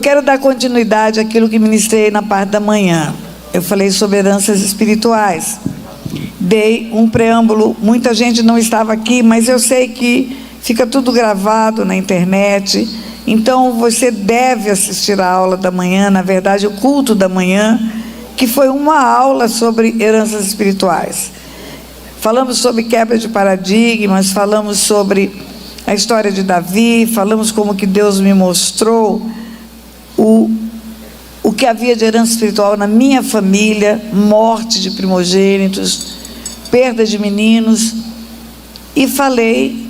quero dar continuidade àquilo que ministrei na parte da manhã. Eu falei sobre heranças espirituais. Dei um preâmbulo, muita gente não estava aqui, mas eu sei que fica tudo gravado na internet, então você deve assistir a aula da manhã, na verdade o culto da manhã, que foi uma aula sobre heranças espirituais. Falamos sobre quebra de paradigmas, falamos sobre a história de Davi, falamos como que Deus me mostrou o que havia de herança espiritual na minha família, morte de primogênitos, perda de meninos, e falei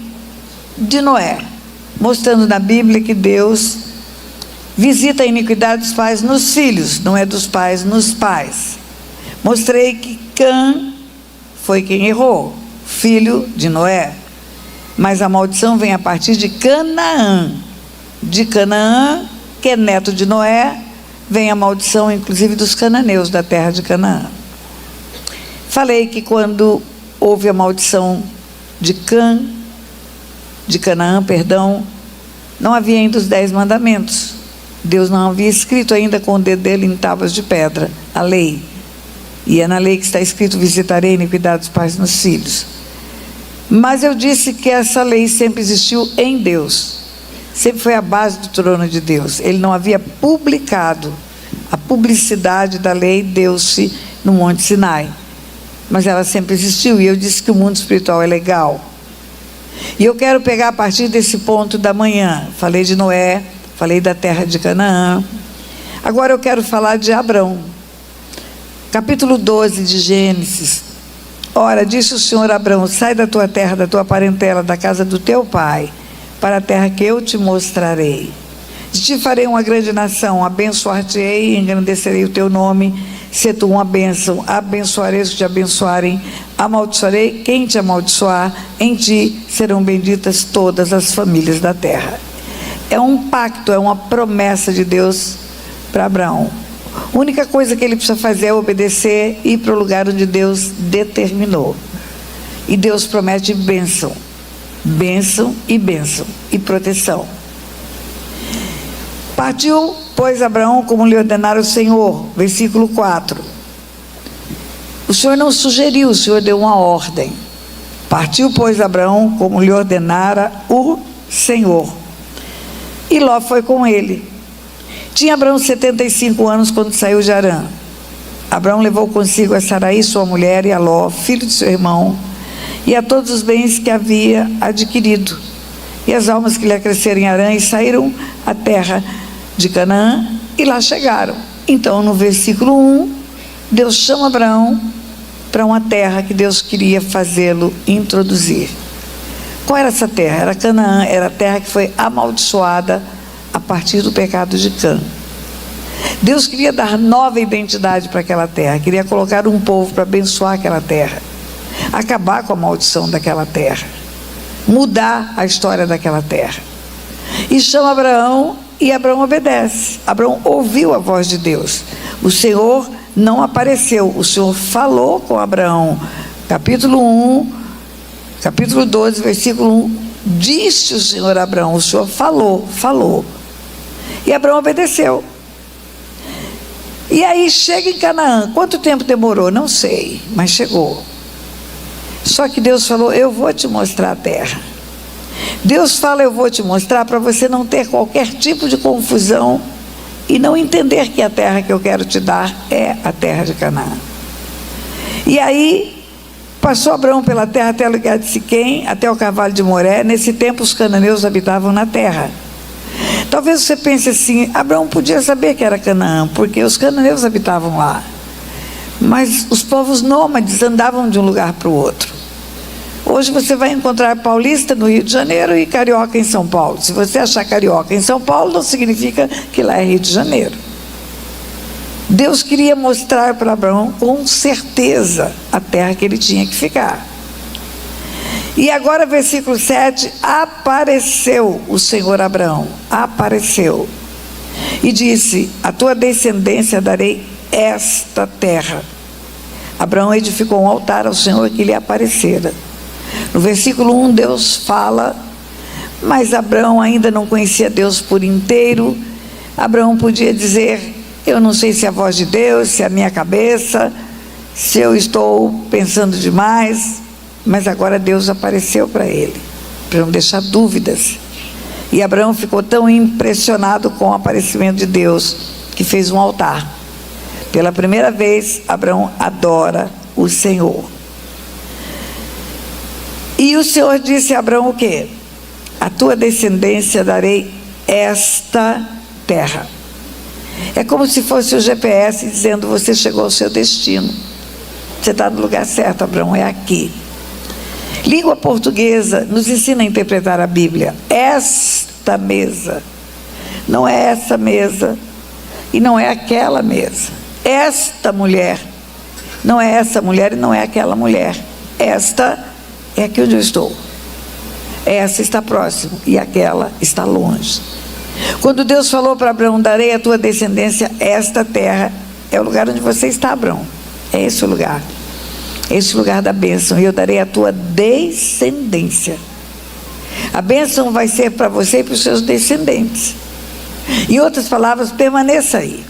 de Noé, mostrando na Bíblia que Deus visita a iniquidade dos pais nos filhos, não é dos pais nos pais. Mostrei que Cã foi quem errou, filho de Noé, mas a maldição vem a partir de Canaã. De Canaã, que é neto de Noé, vem a maldição inclusive dos cananeus da terra de Canaã. Falei que quando houve a maldição de Canaã, não havia ainda os 10 mandamentos. Deus não havia escrito ainda com o dedo dele em tábuas de pedra a lei. E é na lei que está escrito: visitarei a iniquidade dos pais nos filhos. Mas eu disse que essa lei sempre existiu em Deus, sempre foi a base do trono de Deus. Ele não havia publicado a publicidade da lei, deu-se no Monte Sinai, mas ela sempre existiu. E eu disse que o mundo espiritual é legal, e eu quero pegar a partir desse ponto da manhã. Falei de Noé, falei da terra de Canaã. Agora eu quero falar de Abrão, capítulo 12 de Gênesis. Ora, disse o Senhor a Abrão: sai da tua terra, da tua parentela, da casa do teu pai, para a terra que eu te mostrarei. De ti farei uma grande nação, abençoar-te-ei e engrandecerei o teu nome, se tu uma bênção. Abençoarei os que te abençoarem, amaldiçoarei quem te amaldiçoar, em ti serão benditas todas as famílias da terra. É um pacto, é uma promessa de Deus para Abraão. A única coisa que ele precisa fazer é obedecer e ir para o lugar onde Deus determinou. E Deus promete bênção, bênção e proteção. Partiu, pois, Abraão como lhe ordenara o Senhor. Versículo 4. O Senhor não sugeriu, o Senhor deu uma ordem. Partiu, pois, Abraão como lhe ordenara o Senhor. E Ló foi com ele. Tinha Abraão 75 anos quando saiu de Harã. Abraão levou consigo a Sarai, sua mulher, e a Ló, filho de seu irmão, e a todos os bens que havia adquirido, e as almas que lhe acresceram em Harã, e saíram à terra de Canaã, e lá chegaram. Então, no versículo 1, Deus chama Abraão para uma terra que Deus queria fazê-lo introduzir. Qual era essa terra? Era Canaã, era a terra que foi amaldiçoada a partir do pecado de Cã. Deus queria dar nova identidade para aquela terra, queria colocar um povo para abençoar aquela terra, acabar com a maldição daquela terra, mudar a história daquela terra. E chama Abraão, e Abraão obedece. Abraão ouviu a voz de Deus. O Senhor não apareceu, o Senhor falou com Abraão. Capítulo 12, versículo 1, disse o Senhor a Abraão, o Senhor falou. E Abraão obedeceu. E aí chega em Canaã. Quanto tempo demorou? Não sei, mas chegou. Só que Deus falou: eu vou te mostrar a terra. Deus fala: eu vou te mostrar, para você não ter qualquer tipo de confusão e não entender que a terra que eu quero te dar é a terra de Canaã. E aí passou Abraão pela terra até o lugar de Siquém, até o carvalho de Moré. Nesse tempo os cananeus habitavam na terra. Talvez você pense assim: Abraão podia saber que era Canaã, porque os cananeus habitavam lá. Mas os povos nômades andavam de um lugar para o outro. Hoje você vai encontrar paulista no Rio de Janeiro e carioca em São Paulo. Se você achar carioca em São Paulo, não significa que lá é Rio de Janeiro. Deus queria mostrar para Abraão com certeza a terra que ele tinha que ficar. E agora, versículo 7, apareceu o Senhor a Abraão, apareceu, e disse: a tua descendência darei esta terra. Abraão edificou um altar ao Senhor que lhe aparecera. No versículo 1, Deus fala, mas Abraão ainda não conhecia Deus por inteiro, Abraão podia dizer: eu não sei se é a voz de Deus, se é a minha cabeça, se eu estou pensando demais, mas agora Deus apareceu para ele, para não deixar dúvidas. E Abraão ficou tão impressionado com o aparecimento de Deus, que fez um altar. Pela primeira vez, Abraão adora o Senhor. E o Senhor disse a Abraão o quê? A tua descendência darei esta terra. É como se fosse o GPS dizendo: você chegou ao seu destino. Você está no lugar certo, Abraão, é aqui. Língua portuguesa nos ensina a interpretar a Bíblia. Esta mesa, não é essa mesa, e não é aquela mesa. Esta mulher, não é essa mulher e não é aquela mulher. Esta é aqui onde eu estou. Essa está próximo e aquela está longe. Quando Deus falou para Abraão: darei à tua descendência esta terra, é o lugar onde você está, Abraão. É esse o lugar. Esse lugar da bênção. E eu darei a tua descendência. A bênção vai ser para você e para os seus descendentes. Em outras palavras, permaneça aí.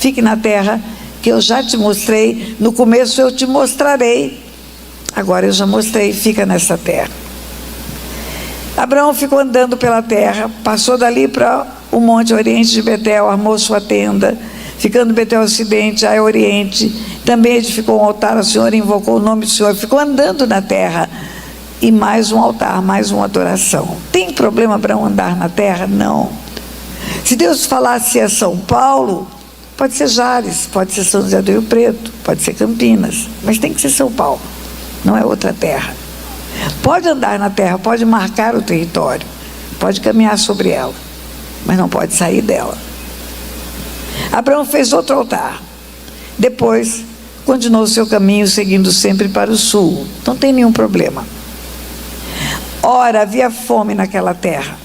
Fique na terra que eu já te mostrei. No começo eu te mostrarei. Agora eu já mostrei. Fica nessa terra. Abraão ficou andando pela terra. Passou dali para o monte oriente de Betel. Armou sua tenda. Ficando Betel ocidente, Ai oriente. Também edificou um altar ao Senhor, invocou o nome do Senhor. Ficou andando na terra. E mais um altar, mais uma adoração. Tem problema Abraão andar na terra? Não. Se Deus falasse a São Paulo, pode ser Jales, pode ser São José do Rio Preto, pode ser Campinas, mas tem que ser São Paulo, não é outra terra. Pode andar na terra, pode marcar o território, pode caminhar sobre ela, mas não pode sair dela. Abraão fez outro altar. Depois continuou o seu caminho, seguindo sempre para o sul. Não tem nenhum problema. Ora, havia fome naquela terra.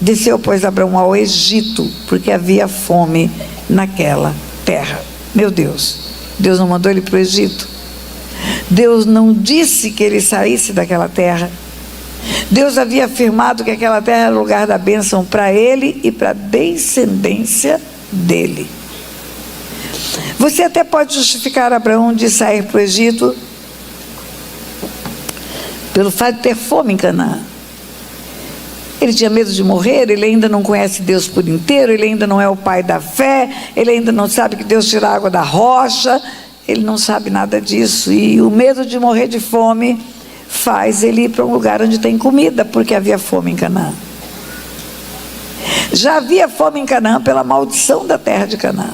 Desceu, pois, Abraão ao Egito, porque havia fome naquela terra. Meu Deus, Deus não mandou ele para o Egito. Deus não disse que ele saísse daquela terra. Deus havia afirmado que aquela terra era o lugar da bênção para ele e para a descendência dele. Você até pode justificar Abraão de sair para o Egito pelo fato de ter fome em Canaã. Ele tinha medo de morrer, ele ainda não conhece Deus por inteiro, ele ainda não é o pai da fé, ele ainda não sabe que Deus tira a água da rocha, ele não sabe nada disso. E o medo de morrer de fome faz ele ir para um lugar onde tem comida, porque havia fome em Canaã. Já havia fome em Canaã pela maldição da terra de Canaã.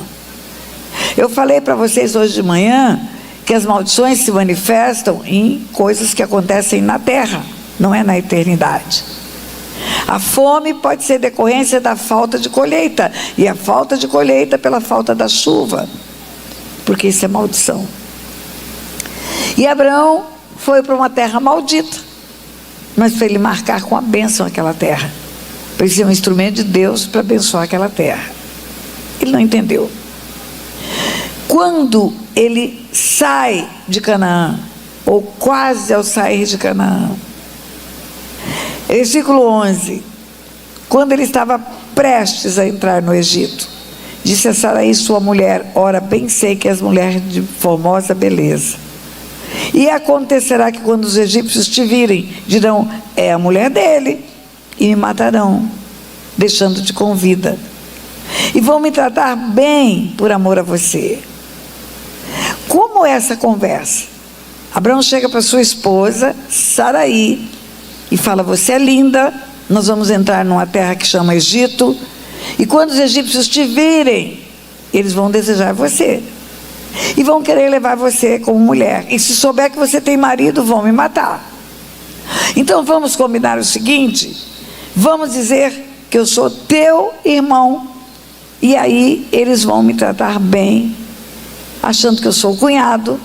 Eu falei para vocês hoje de manhã que as maldições se manifestam em coisas que acontecem na terra, não é na eternidade. A fome pode ser decorrência da falta de colheita, e a falta de colheita pela falta da chuva, porque isso é maldição. E Abraão foi para uma terra maldita, mas para ele marcar com a bênção aquela terra, para ele ser um instrumento de Deus para abençoar aquela terra. Ele não entendeu. Quando ele sai de Canaã, ou quase ao sair de Canaã, versículo 11, quando ele estava prestes a entrar no Egito, disse a Sarai sua mulher: ora, bem sei que és mulher de formosa beleza, e acontecerá que quando os egípcios te virem, dirão: é a mulher dele, e me matarão, deixando-te com vida, e vão me tratar bem por amor a você. Como é essa conversa? Abraão chega para sua esposa Sarai e fala: você é linda, nós vamos entrar numa terra que chama Egito, e quando os egípcios te virem, eles vão desejar você, e vão querer levar você como mulher, e se souber que você tem marido, vão me matar. Então vamos combinar o seguinte: vamos dizer que eu sou teu irmão, e aí eles vão me tratar bem, achando que eu sou o cunhado,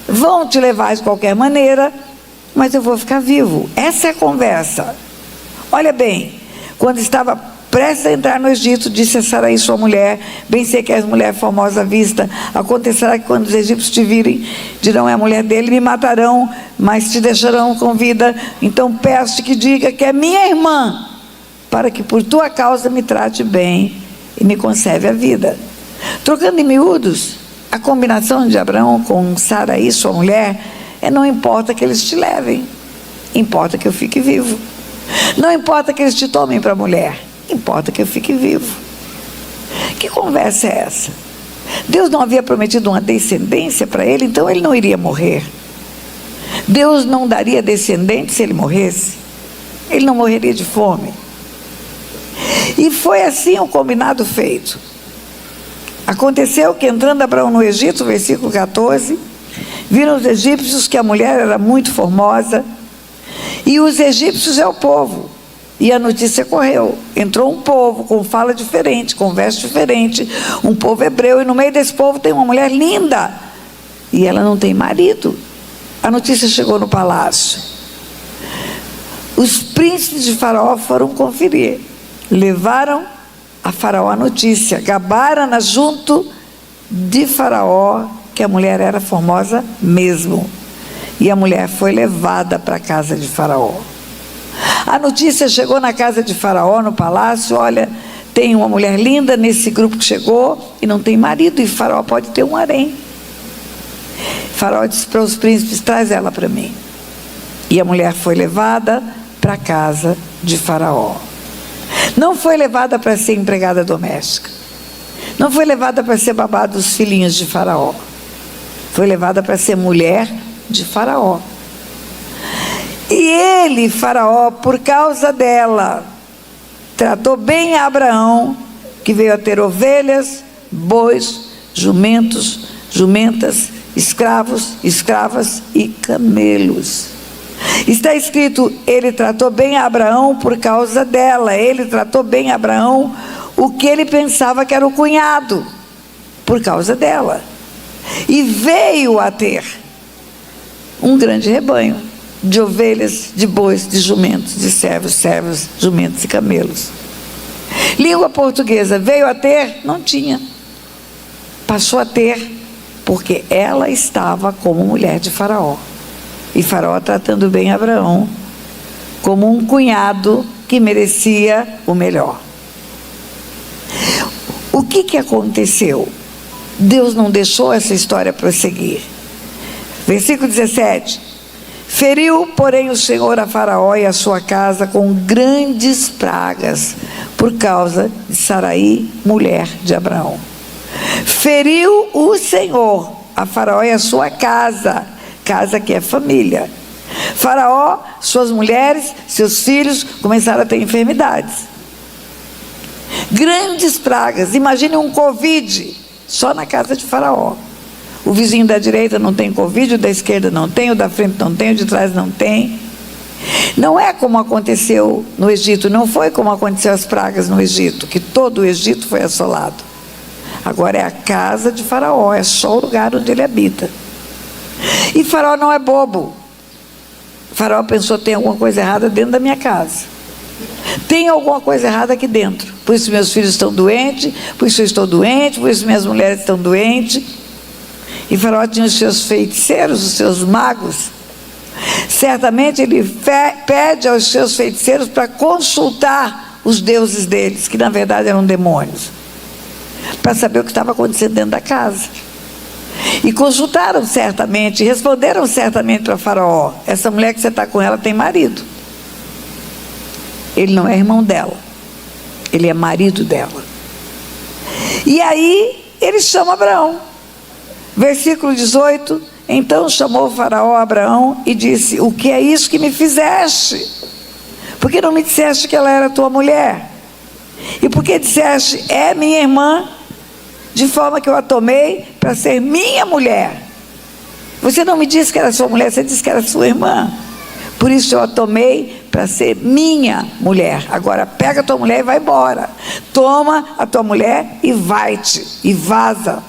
vão te levar de qualquer maneira, mas eu vou ficar vivo. Essa é a conversa. Olha bem, quando estava prestes a entrar no Egito, disse a Sarai sua mulher: bem sei que és mulher formosa à vista, acontecerá que quando os egípcios te virem, dirão: é a mulher dele, me matarão, mas te deixarão com vida. Então peço-te que diga que é minha irmã, para que por tua causa me trate bem, e me conserve a vida. Trocando em miúdos, a combinação de Abraão com Saraí, sua mulher, não importa que eles te levem, importa que eu fique vivo. Não importa que eles te tomem para mulher, importa que eu fique vivo. Que conversa é essa? Deus não havia prometido uma descendência para ele, então ele não iria morrer. Deus não daria descendente se ele morresse. Ele não morreria de fome. E foi assim o combinado feito. Aconteceu que, entrando Abraão no Egito, versículo 14, viram os egípcios que a mulher era muito formosa, e os egípcios é o povo. E a notícia correu. Entrou um povo com fala diferente, com verso diferente, um povo hebreu, e no meio desse povo tem uma mulher linda, e ela não tem marido. A notícia chegou no palácio. Os príncipes de Faraó foram conferir, levaram a Faraó a notícia, gabaram-na junto de Faraó, que a mulher era formosa mesmo. E a mulher foi levada para a casa de Faraó. A notícia chegou na casa de Faraó, no palácio: olha, tem uma mulher linda nesse grupo que chegou e não tem marido, e Faraó pode ter um harém. Faraó disse para os príncipes: traz ela para mim. E a mulher foi levada para a casa de Faraó. Não foi levada para ser empregada doméstica, não foi levada para ser babá dos filhinhos de Faraó, foi levada para ser mulher de Faraó. E ele, Faraó, por causa dela, tratou bem a Abraão, que veio a ter ovelhas, bois, jumentos, jumentas, escravos, escravas e camelos. Está escrito: ele tratou bem a Abraão por causa dela. Ele tratou bem a Abraão, o que ele pensava que era o cunhado, por causa dela. E veio a ter um grande rebanho de ovelhas, de bois, de jumentos, de servos, servas, jumentos e camelos. Língua portuguesa: veio a ter, não tinha. Passou a ter, porque ela estava como mulher de Faraó. E Faraó tratando bem Abraão como um cunhado que merecia o melhor. O que aconteceu? Deus não deixou essa história prosseguir. Versículo 17: feriu, porém, o Senhor a Faraó e a sua casa com grandes pragas, por causa de Saraí, mulher de Abraão. Feriu o Senhor a Faraó e a sua casa, casa que é família. Faraó, suas mulheres, seus filhos começaram a ter enfermidades. Grandes pragas. Imagine um Covid só na casa de Faraó. O vizinho da direita não tem Covid, o da esquerda não tem, o da frente não tem, o de trás não tem. Não é como aconteceu no Egito, não foi como aconteceu as pragas no Egito, que todo o Egito foi assolado. Agora é a casa de Faraó, é só o lugar onde ele habita. E Faraó não é bobo. Faraó pensou: tem alguma coisa errada dentro da minha casa, tem alguma coisa errada aqui dentro, por isso meus filhos estão doentes, por isso eu estou doente, por isso minhas mulheres estão doentes. E Faraó tinha os seus feiticeiros, os seus magos. Certamente ele pede aos seus feiticeiros para consultar os deuses deles, que na verdade eram demônios, para saber o que estava acontecendo dentro da casa. E consultaram certamente, responderam certamente para Faraó: essa mulher que você está com ela tem marido. Ele não é irmão dela, ele é marido dela. E aí ele chama Abraão. Versículo 18: então chamou Faraó a Abraão e disse: o que é isso que me fizeste? Por que não me disseste que ela era tua mulher? E por que disseste: é minha irmã? De forma que eu a tomei para ser minha mulher. Você não me disse que era sua mulher, você disse que era sua irmã. Por isso eu a tomei para ser minha mulher. Agora pega a tua mulher e vai embora. Toma a tua mulher e vai-te, e vaza.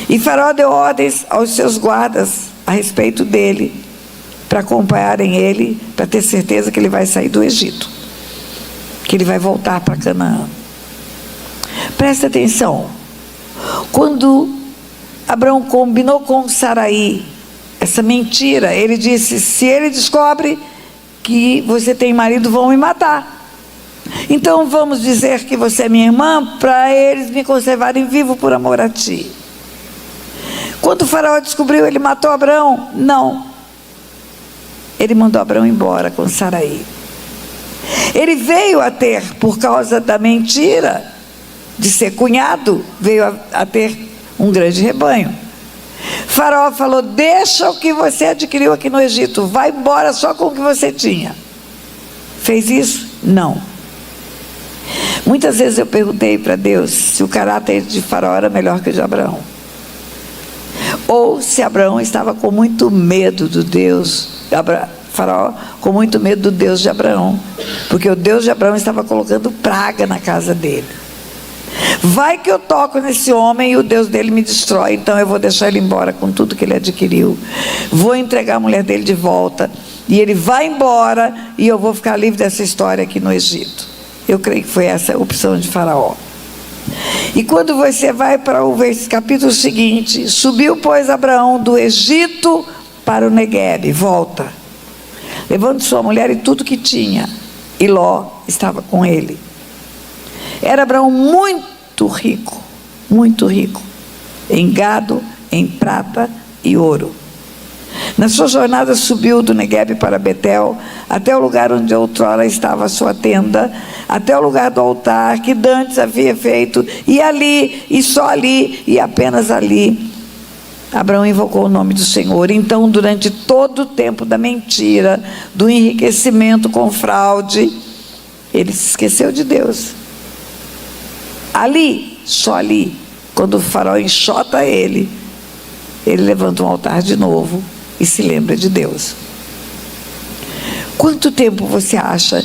E Faraó deu ordens aos seus guardas a respeito dele, para acompanharem ele, para ter certeza que ele vai sair do Egito, que ele vai voltar para Canaã. Presta atenção: quando Abraão combinou com Saraí essa mentira, ele disse: se ele descobre que você tem marido, vão me matar. Então vamos dizer que você é minha irmã, para eles me conservarem vivo por amor a ti. Quando o faraó descobriu, ele matou Abrão? Não. Ele mandou Abrão embora com Saraí. Ele veio a ter, por causa da mentira de ser cunhado, veio a ter um grande rebanho. Faraó falou: deixa o que você adquiriu aqui no Egito, vai embora só com o que você tinha. Fez isso? Não. Muitas vezes eu perguntei para Deus se o caráter de Faraó era melhor que o de Abraão, ou se Abraão estava com muito medo do Deus, Faraó com muito medo do Deus de Abraão, porque o Deus de Abraão estava colocando praga na casa dele. Vai que eu toco nesse homem e o Deus dele me destrói, então eu vou deixar ele embora com tudo que ele adquiriu, vou entregar a mulher dele de volta, e ele vai embora, e eu vou ficar livre dessa história aqui no Egito. Eu creio que foi essa a opção de Faraó. E quando você vai para o capítulo seguinte: subiu, pois, Abraão do Egito para o Neguebe, volta, levando sua mulher e tudo que tinha, e Ló estava com ele. Era Abraão muito rico, em gado, em prata e ouro. Na sua jornada subiu do Neguebe para Betel, até o lugar onde outrora estava a sua tenda, até o lugar do altar que dantes havia feito, e ali, e só ali, e apenas ali, Abraão invocou o nome do Senhor. Então, durante todo o tempo da mentira, do enriquecimento com fraude, ele se esqueceu de Deus. Ali, só ali, quando o faraó enxota ele levanta um altar de novo e se lembra de Deus. Quanto tempo você acha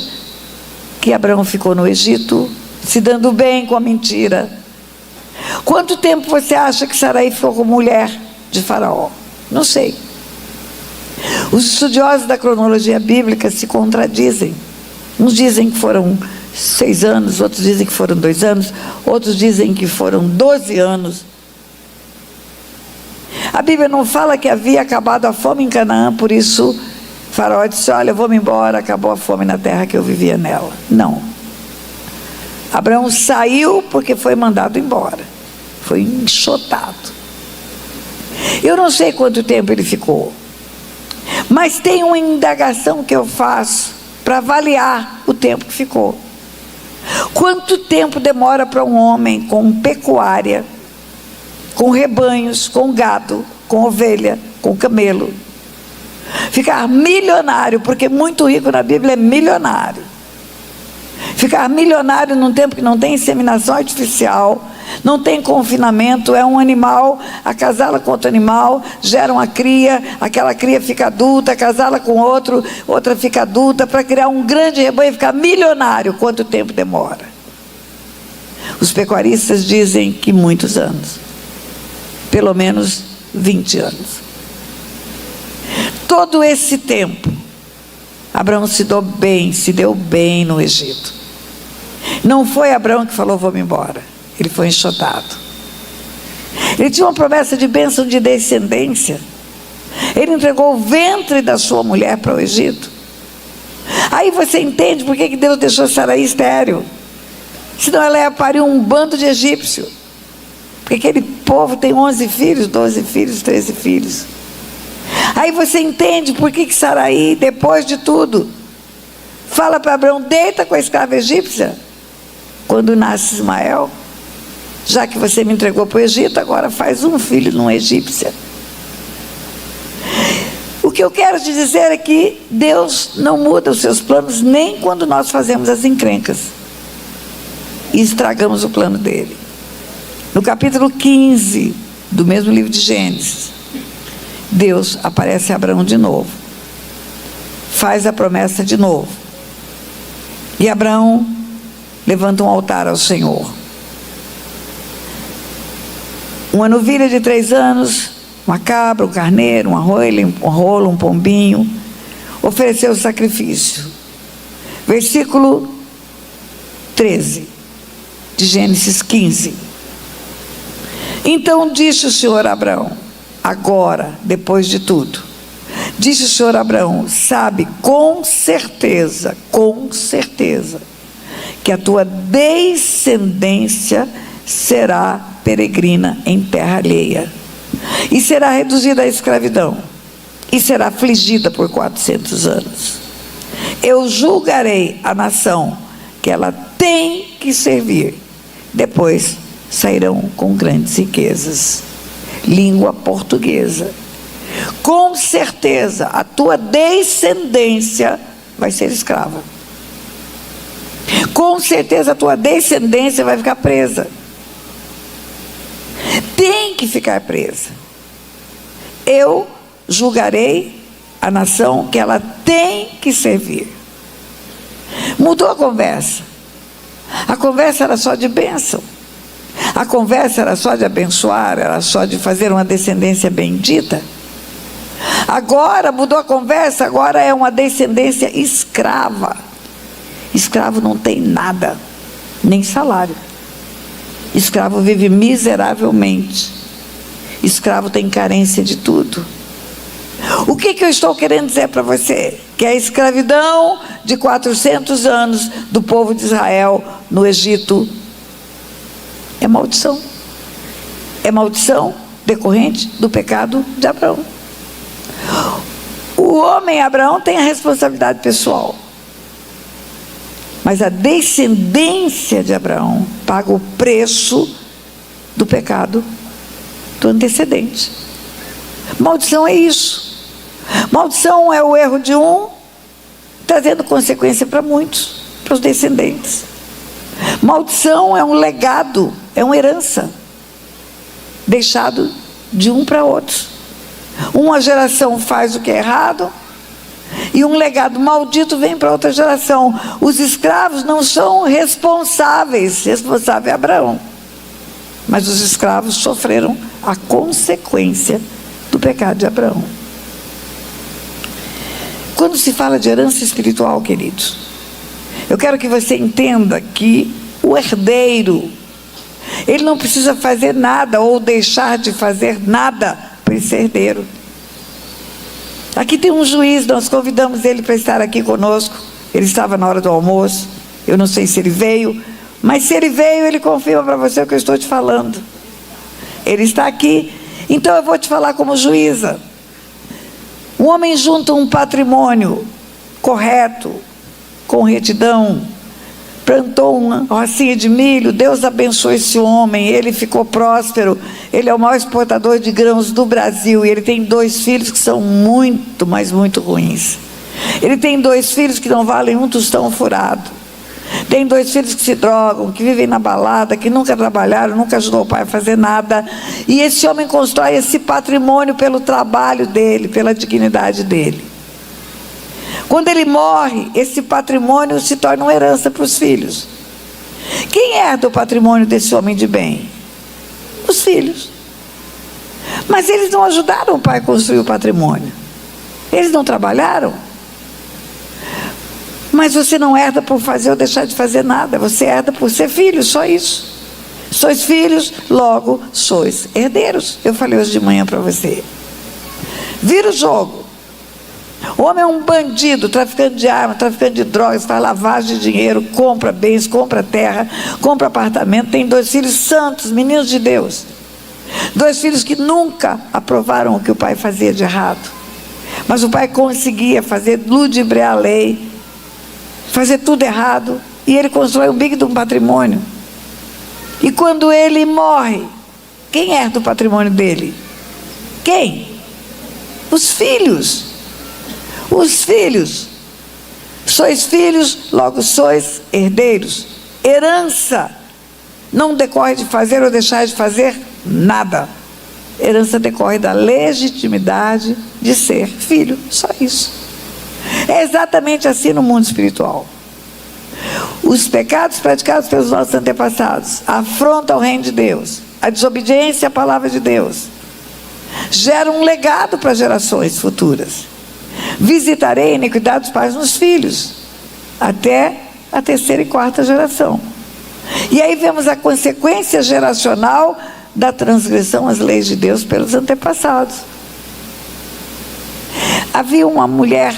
que Abraão ficou no Egito, se dando bem com a mentira? Quanto tempo você acha que Saraí ficou com mulher de Faraó? Não sei. Os estudiosos da cronologia bíblica se contradizem. Uns dizem que foram 6 anos, outros dizem que foram 2 anos, outros dizem que foram 12 anos. A Bíblia não fala que havia acabado a fome em Canaã, por isso Faraó disse: olha, eu vou-me embora, acabou a fome na terra que eu vivia nela. Não. Abraão saiu porque foi mandado embora, foi enxotado. Eu não sei quanto tempo ele ficou, mas tem uma indagação que eu faço para avaliar o tempo que ficou. Quanto tempo demora para um homem com pecuária, com rebanhos, com gado, com ovelha, com camelo, ficar milionário? Porque muito rico na Bíblia é milionário. Ficar milionário num tempo que não tem inseminação artificial, não tem confinamento, é um animal, acasala com outro animal, gera uma cria, aquela cria fica adulta, acasala com outro, outra fica adulta, para criar um grande rebanho e ficar milionário. Quanto tempo demora? Os pecuaristas dizem que muitos anos, pelo menos 20 anos. Todo esse tempo, Abraão se deu bem no Egito. Não foi Abraão que falou: vou-me embora. Ele foi enxotado. Ele tinha uma promessa de bênção de descendência. Ele entregou o ventre da sua mulher para o Egito. Aí você entende por que Deus deixou Saraí estéril. Senão ela ia parir um bando de egípcio. Porque aquele povo tem 11 filhos, 12 filhos, 13 filhos. Aí você entende por que Saraí, depois de tudo, fala para Abraão: deita com a escrava egípcia. Quando nasce Ismael, já que você me entregou para o Egito, agora faz um filho numa egípcia. O que eu quero te dizer é que Deus não muda os seus planos, nem quando nós fazemos as encrencas e estragamos o plano dele. No capítulo 15 do mesmo livro de Gênesis, Deus aparece a Abraão de novo, faz a promessa de novo, e Abraão levanta um altar ao Senhor. Uma novilha de 3 anos, uma cabra, um carneiro, uma rola, um pombinho, ofereceu o sacrifício. Versículo 13 de Gênesis 15. Então disse o Senhor a Abraão, agora, depois de tudo, disse o Senhor a Abraão: sabe com certeza, que a tua descendência será peregrina em terra alheia, e será reduzida à escravidão, e será afligida por 400 anos. Eu julgarei a nação que ela tem que servir. Depois sairão com grandes riquezas. Língua portuguesa. Com certeza a tua descendência vai ser escrava. Com certeza a tua descendência vai ficar presa. Tem que ficar presa. Eu julgarei a nação que ela tem que servir. Mudou a conversa. A conversa era só de bênção. A conversa era só de abençoar, era só de fazer uma descendência bendita. Agora mudou a conversa, agora é uma descendência escrava. Escravo não tem nada, nem salário. Escravo vive miseravelmente. Escravo tem carência de tudo. O que eu estou querendo dizer para você? Que a escravidão de 400 anos do povo de Israel no Egito é maldição. É maldição decorrente do pecado de Abraão. O homem Abraão tem a responsabilidade pessoal, mas a descendência de Abraão paga o preço do pecado do antecedente. Maldição é isso. Maldição é o erro de um, trazendo consequência para muitos, para os descendentes. Maldição é um legado, é uma herança, deixado de um para outro. Uma geração faz o que é errado, e um legado maldito vem para outra geração. Os escravos não são responsáveis, responsável é Abraão. Mas os escravos sofreram a consequência do pecado de Abraão. Quando se fala de herança espiritual, queridos, eu quero que você entenda que o herdeiro, ele não precisa fazer nada ou deixar de fazer nada para ele ser herdeiro. Aqui tem um juiz, nós convidamos ele para estar aqui conosco. Ele estava na hora do almoço, eu não sei se ele veio, mas se ele veio, ele confirma para você o que eu estou te falando. Ele está aqui, então eu vou te falar como juíza. Um homem junta um patrimônio correto, com retidão, plantou uma rocinha de milho, Deus abençoou esse homem, ele ficou próspero, ele é o maior exportador de grãos do Brasil, e ele tem 2 filhos que são muito, mas muito ruins. Ele tem 2 filhos que não valem um tostão furado. Tem 2 filhos que se drogam, que vivem na balada, que nunca trabalharam, nunca ajudou o pai a fazer nada. E esse homem constrói esse patrimônio pelo trabalho dele, pela dignidade dele. Quando ele morre, esse patrimônio se torna uma herança para os filhos. Quem herda o patrimônio desse homem de bem? Os filhos. Mas eles não ajudaram o pai a construir o patrimônio. Eles não trabalharam. Mas você não herda por fazer ou deixar de fazer nada. Você herda por ser filho, só isso. Sois filhos, logo sois herdeiros. Eu falei hoje de manhã para você. Vira o jogo. O homem é um bandido, traficante de armas, traficante de drogas, faz lavagem de dinheiro, compra bens, compra terra, compra apartamento. Tem 2 filhos santos, meninos de Deus. 2 filhos que nunca aprovaram o que o pai fazia de errado. Mas o pai conseguia fazer ludibriar a lei, fazer tudo errado, e ele constrói um big de um patrimônio. E quando ele morre, quem herda o patrimônio dele? Quem? Os filhos. Os filhos. Sois filhos, logo sois herdeiros. Herança não decorre de fazer ou deixar de fazer nada. Herança decorre da legitimidade de ser filho, só isso. É exatamente assim no mundo espiritual. Os pecados praticados pelos nossos antepassados afrontam o reino de Deus. A desobediência à palavra de Deus gera um legado para gerações futuras. Visitarei a iniquidade dos pais nos filhos, até a 3ª e 4ª geração. E aí vemos a consequência geracional da transgressão às leis de Deus pelos antepassados. Havia uma mulher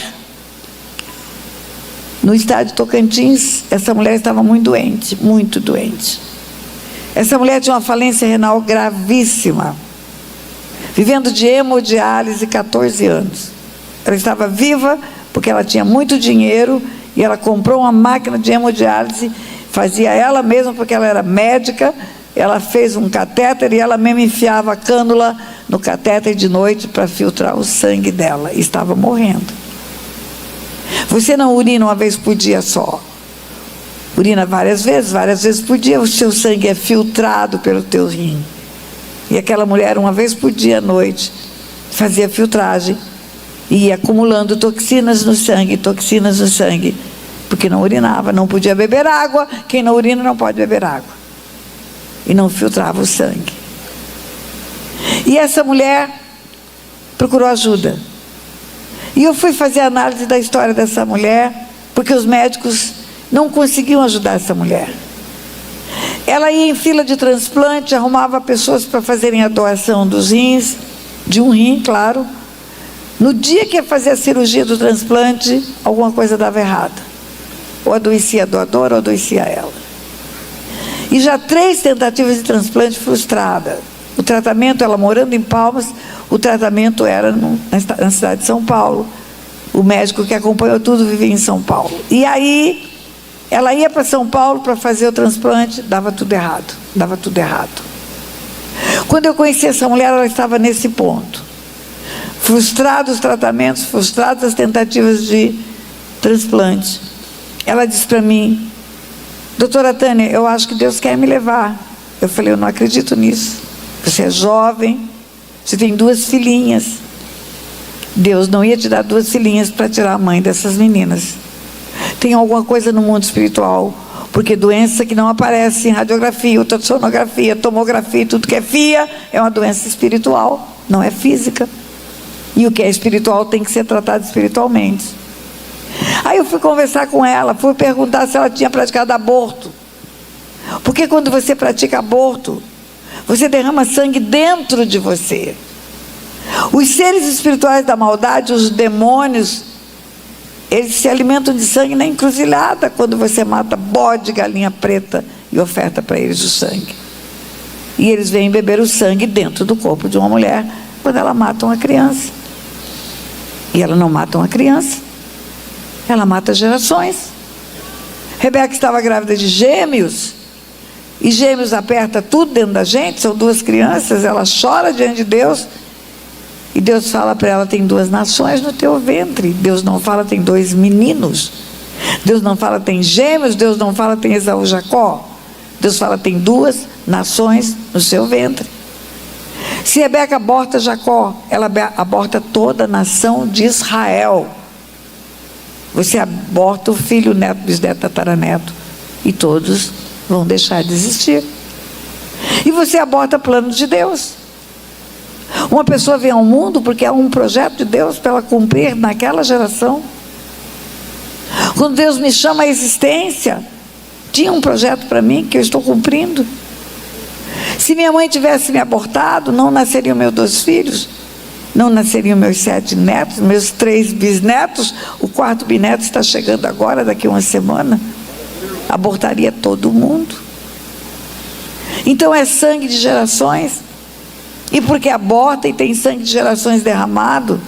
no estado de Tocantins. Essa mulher estava muito doente, muito doente. Essa mulher tinha uma falência renal gravíssima, vivendo de hemodiálise 14 anos. Ela estava viva porque ela tinha muito dinheiro e ela comprou uma máquina de hemodiálise, fazia ela mesma porque ela era médica. Ela fez um catéter e ela mesma enfiava a cânula no catéter de noite para filtrar o sangue dela. E estava morrendo. Você não urina uma vez por dia só. Urina várias vezes por dia. O seu sangue é filtrado pelo teu rim. E aquela mulher, uma vez por dia à noite, fazia filtragem e ia acumulando toxinas no sangue, porque não urinava, não podia beber água. Quem não urina não pode beber água. E não filtrava o sangue. E essa mulher procurou ajuda. E eu fui fazer análise da história dessa mulher, porque os médicos não conseguiam ajudar essa mulher. Ela ia em fila de transplante, arrumava pessoas para fazerem a doação dos rins, de um rim, claro. No dia que ia fazer a cirurgia do transplante, alguma coisa dava errado. Ou adoecia a doadora, ou adoecia ela. E já 3 tentativas de transplante frustradas. O tratamento, ela morando em Palmas, o tratamento era na cidade de São Paulo. O médico que acompanhou tudo vivia em São Paulo. E aí, ela ia para São Paulo para fazer o transplante, dava tudo errado. Quando eu conheci essa mulher, ela estava nesse ponto. Frustrados os tratamentos, frustradas as tentativas de transplante. Ela disse para mim: doutora Tânia, eu acho que Deus quer me levar. Eu falei: eu não acredito nisso. Você é jovem, você tem 2 filhinhas. Deus não ia te dar 2 filhinhas para tirar a mãe dessas meninas. Tem alguma coisa no mundo espiritual, porque doença que não aparece em radiografia, ultrassonografia, tomografia, tudo que é FIA, é uma doença espiritual, não é física. E o que é espiritual tem que ser tratado espiritualmente. Aí eu fui conversar com ela, fui perguntar se ela tinha praticado aborto. Porque quando você pratica aborto, você derrama sangue dentro de você. Os seres espirituais da maldade, os demônios, eles se alimentam de sangue na encruzilhada, quando você mata bode, galinha preta e oferta para eles o sangue. E eles vêm beber o sangue dentro do corpo de uma mulher quando ela mata uma criança. E ela não mata uma criança, ela mata gerações. Rebeca estava grávida de gêmeos, e gêmeos aperta tudo dentro da gente, são 2 crianças, ela chora diante de Deus, e Deus fala para ela: tem 2 nações no teu ventre. Deus não fala tem 2 meninos, Deus não fala tem gêmeos, Deus não fala tem Esaú e Jacó, Deus fala tem 2 nações no seu ventre. Se Rebeca aborta Jacó, ela aborta toda a nação de Israel. Você aborta o filho, o neto, bisneto, tataraneto, e todos vão deixar de existir. E você aborta plano de Deus. Uma pessoa vem ao mundo porque é um projeto de Deus para ela cumprir naquela geração. Quando Deus me chama à existência, tinha um projeto para mim que eu estou cumprindo. Se minha mãe tivesse me abortado, não nasceriam meus 2 filhos, não nasceriam meus 7 netos, meus 3 bisnetos, o 4º bisneto está chegando agora, daqui a uma semana. Abortaria todo mundo. Então é sangue de gerações. E porque aborta e tem sangue de gerações derramado,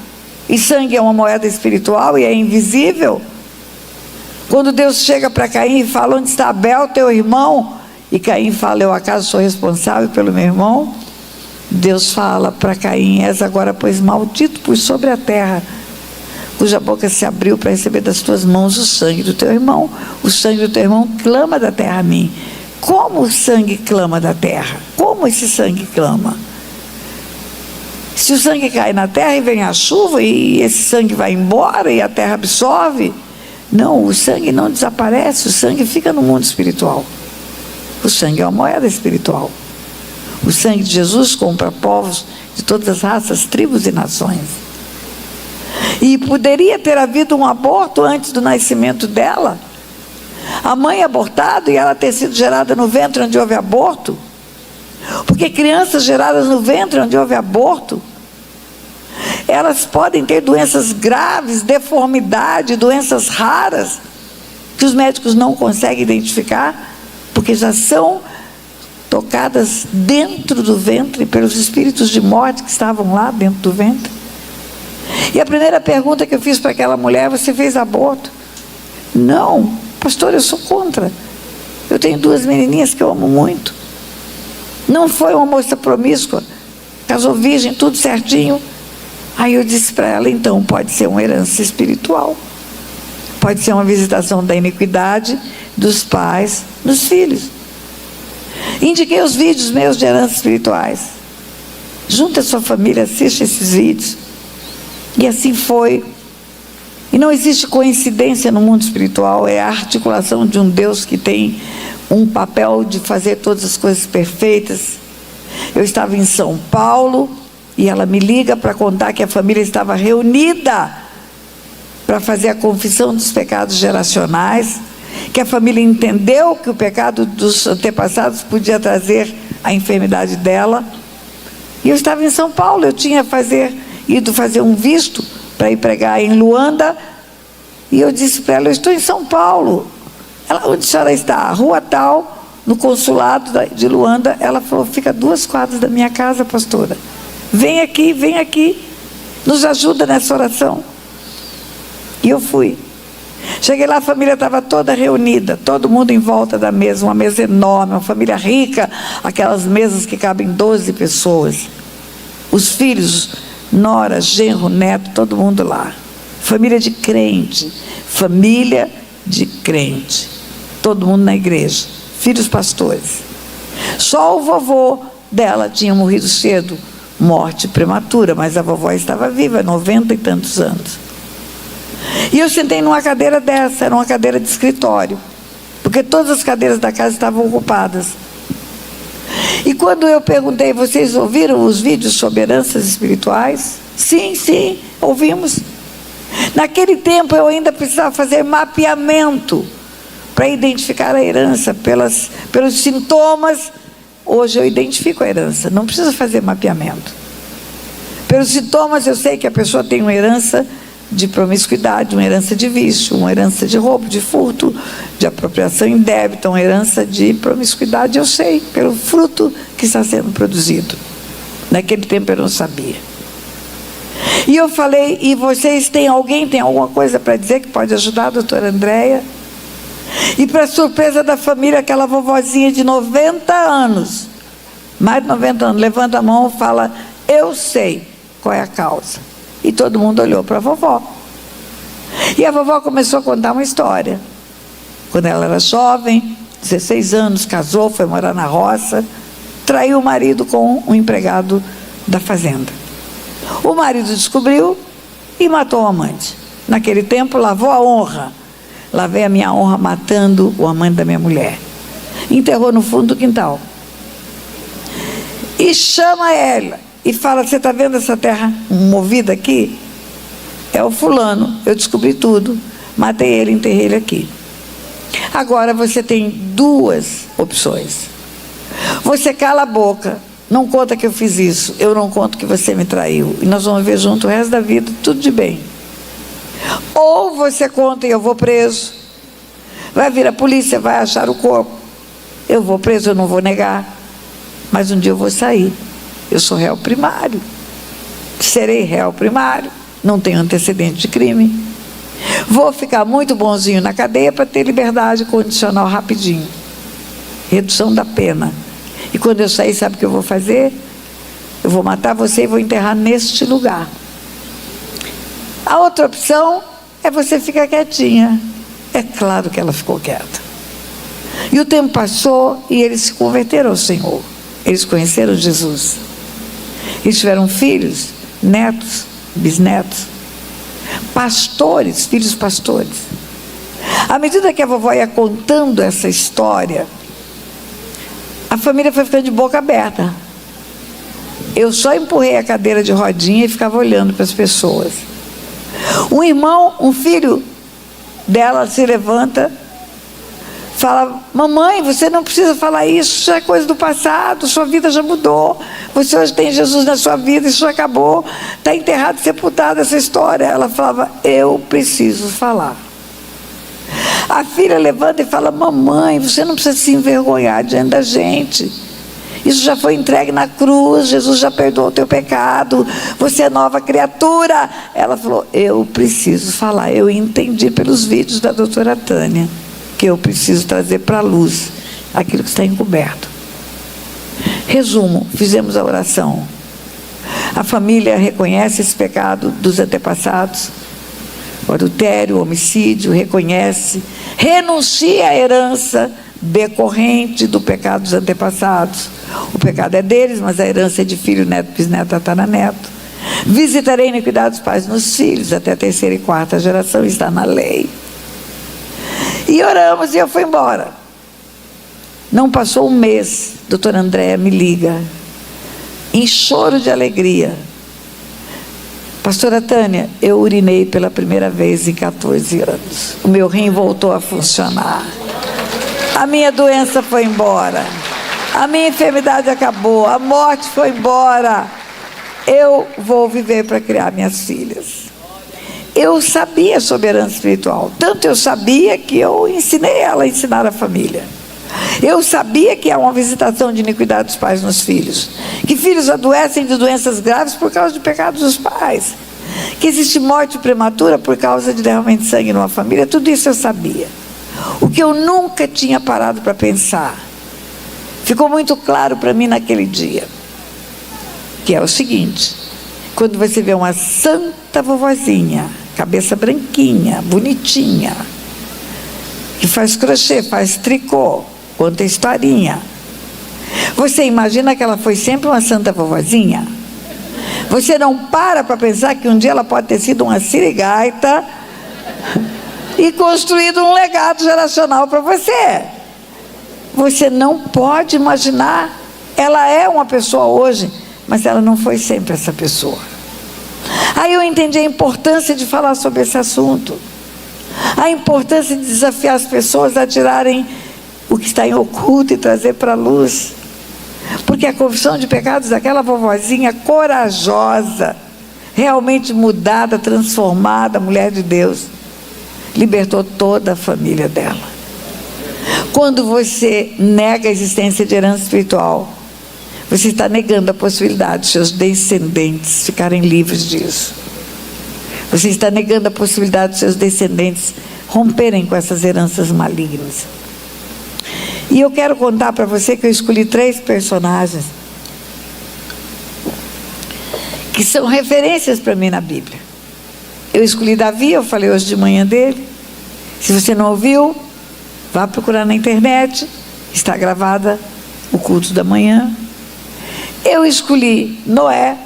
e sangue é uma moeda espiritual e é invisível. Quando Deus chega para Caim e fala: onde está Abel, teu irmão? E Caim fala: eu acaso sou responsável pelo meu irmão? Deus fala para Caim: és agora pois maldito por sobre a terra, cuja boca se abriu para receber das tuas mãos o sangue do teu irmão. O sangue do teu irmão clama da terra a mim. Como o sangue clama da terra? Como esse sangue clama? Se o sangue cai na terra e vem a chuva e esse sangue vai embora e a terra absorve, não, o sangue não desaparece, o sangue fica no mundo espiritual. O sangue é uma moeda espiritual. O sangue de Jesus compra povos de todas as raças, tribos e nações. E poderia ter havido um aborto antes do nascimento dela, a mãe abortada e ela ter sido gerada no ventre onde houve aborto. Porque crianças geradas no ventre onde houve aborto, elas podem ter doenças graves, deformidade, doenças raras, que os médicos não conseguem identificar, porque já são tocadas dentro do ventre pelos espíritos de morte que estavam lá dentro do ventre. E a primeira pergunta que eu fiz para aquela mulher: você fez aborto? Não, pastor, eu sou contra. Eu tenho 2 menininhas que eu amo muito. Não foi uma moça promíscua, casou virgem, tudo certinho. Aí eu disse para ela: então pode ser uma herança espiritual, pode ser uma visitação da iniquidade dos pais nos filhos. Indiquei os vídeos meus de heranças espirituais. Junta a sua família, assiste esses vídeos. E assim foi. E não existe coincidência no mundo espiritual, é a articulação de um Deus que tem um papel de fazer todas as coisas perfeitas. Eu estava em São Paulo e ela me liga para contar que a família estava reunida para fazer a confissão dos pecados geracionais, que a família entendeu que o pecado dos antepassados podia trazer a enfermidade dela. E eu estava em São Paulo, eu tinha ido fazer um visto para ir pregar em Luanda, e eu disse para ela: eu estou em São Paulo. Ela: onde a senhora está? Rua tal, no consulado de Luanda. Ela falou: fica a 2 quadras da minha casa, pastora. Vem aqui, nos ajuda nessa oração. E eu fui. Cheguei lá, a família estava toda reunida, todo mundo em volta da mesa, uma mesa enorme, uma família rica, aquelas mesas que cabem 12 pessoas. Os filhos, nora, genro, neto, todo mundo lá. Família de crente, todo mundo na igreja, filhos pastores. Só o vovô dela tinha morrido cedo, morte prematura, mas a vovó estava viva, 90 e tantos anos. E eu sentei numa cadeira dessa, era uma cadeira de escritório, porque todas as cadeiras da casa estavam ocupadas. E quando eu perguntei: vocês ouviram os vídeos sobre heranças espirituais? Sim, ouvimos. Naquele tempo eu ainda precisava fazer mapeamento para identificar a herança pelos sintomas. Hoje eu identifico a herança, não precisa fazer mapeamento. Pelos sintomas eu sei que a pessoa tem uma herança de promiscuidade, uma herança de vício, uma herança de roubo, de furto, de apropriação indébita, uma herança de promiscuidade. Eu sei, pelo fruto que está sendo produzido. Naquele tempo eu não sabia. E eu falei: e vocês tem alguma coisa para dizer que pode ajudar a doutora Andréia? E para surpresa da família, aquela vovozinha de 90 anos, mais de 90 anos, levanta a mão e fala: eu sei qual é a causa. E todo mundo olhou para a vovó. E a vovó começou a contar uma história. Quando ela era jovem, 16 anos, casou, foi morar na roça, traiu o marido com um empregado da fazenda. O marido descobriu e matou o amante. Naquele tempo, lavou a honra. Lavei a minha honra matando o amante da minha mulher. Enterrou no fundo do quintal. E chama ela e fala: você está vendo essa terra movida aqui? É o fulano, eu descobri tudo, matei ele, enterrei ele aqui. Agora você tem 2 opções. Você cala a boca, não conta que eu fiz isso, eu não conto que você me traiu, e nós vamos viver junto o resto da vida, tudo de bem. Ou você conta e eu vou preso, vai vir a polícia, vai achar o corpo, eu vou preso, eu não vou negar, mas um dia eu vou sair. Eu sou réu primário, serei réu primário, não tenho antecedente de crime, vou ficar muito bonzinho na cadeia para ter liberdade condicional rapidinho, redução da pena. E quando eu sair, sabe o que eu vou fazer? Eu vou matar você e vou enterrar neste lugar. A outra opção é você ficar quietinha. É claro que ela ficou quieta. E o tempo passou e eles se converteram ao Senhor. Eles conheceram Jesus. Eles tiveram filhos, netos, bisnetos, pastores, filhos pastores. À medida que a vovó ia contando essa história, a família foi ficando de boca aberta. Eu só empurrei a cadeira de rodinha e ficava olhando para as pessoas. Um filho dela se levanta, fala: mamãe, você não precisa falar isso, isso é coisa do passado, sua vida já mudou, você hoje tem Jesus na sua vida, isso já acabou, está enterrado, sepultado essa história. Ela falava: eu preciso falar. A filha levanta e fala: mamãe, você não precisa se envergonhar diante da gente. Isso já foi entregue na cruz, Jesus já perdoou o teu pecado, você é nova criatura. Ela falou: eu preciso falar, eu entendi pelos vídeos da doutora Tânia que eu preciso trazer para a luz aquilo que está encoberto. Resumo, fizemos a oração. A família reconhece esse pecado dos antepassados, o adultério, o homicídio, reconhece, renuncia à herança decorrente do pecado dos antepassados. O pecado é deles, mas a herança é de filho, neto, bisneto, tataraneto. Visitarei a iniquidade dos pais nos filhos, até a terceira e quarta geração, está na lei. E oramos e eu fui embora. Não passou um mês, doutora Andréia me liga, em choro de alegria: pastora Tânia, eu urinei pela primeira vez em 14 anos. O meu rim voltou a funcionar. A minha doença foi embora. A minha enfermidade acabou. A morte foi embora. Eu vou viver para criar minhas filhas. Eu sabia sobre herança espiritual. Tanto eu sabia que eu ensinei ela a ensinar a família. Eu sabia que há uma visitação de iniquidade dos pais nos filhos, que filhos adoecem de doenças graves por causa de pecados dos pais, que existe morte prematura por causa de derramamento de sangue numa família. Tudo isso eu sabia. O que eu nunca tinha parado para pensar, ficou muito claro para mim naquele dia, que é o seguinte: quando você vê uma santa vovozinha, cabeça branquinha, bonitinha, que faz crochê, faz tricô, conta historinha, você imagina que ela foi sempre uma santa vovozinha? Você não para pensar que um dia ela pode ter sido uma sirigaita e construído um legado geracional para você. Você não pode imaginar. Ela é uma pessoa hoje, mas ela não foi sempre essa pessoa. Aí eu entendi a importância de falar sobre esse assunto, a importância de desafiar as pessoas a tirarem o que está em oculto e trazer para a luz. Porque a confissão de pecados daquela vovozinha corajosa, realmente mudada, transformada, mulher de Deus, libertou toda a família dela. Quando você nega a existência de herança espiritual, você está negando a possibilidade de seus descendentes ficarem livres disso. Você está negando a possibilidade de seus descendentes romperem com essas heranças malignas. E eu quero contar para você que eu escolhi 3 personagens que são referências para mim na Bíblia. Eu escolhi Davi, eu falei hoje de manhã dele. Se você não ouviu, vá procurar na internet, está gravada o culto da manhã. Eu escolhi Noé.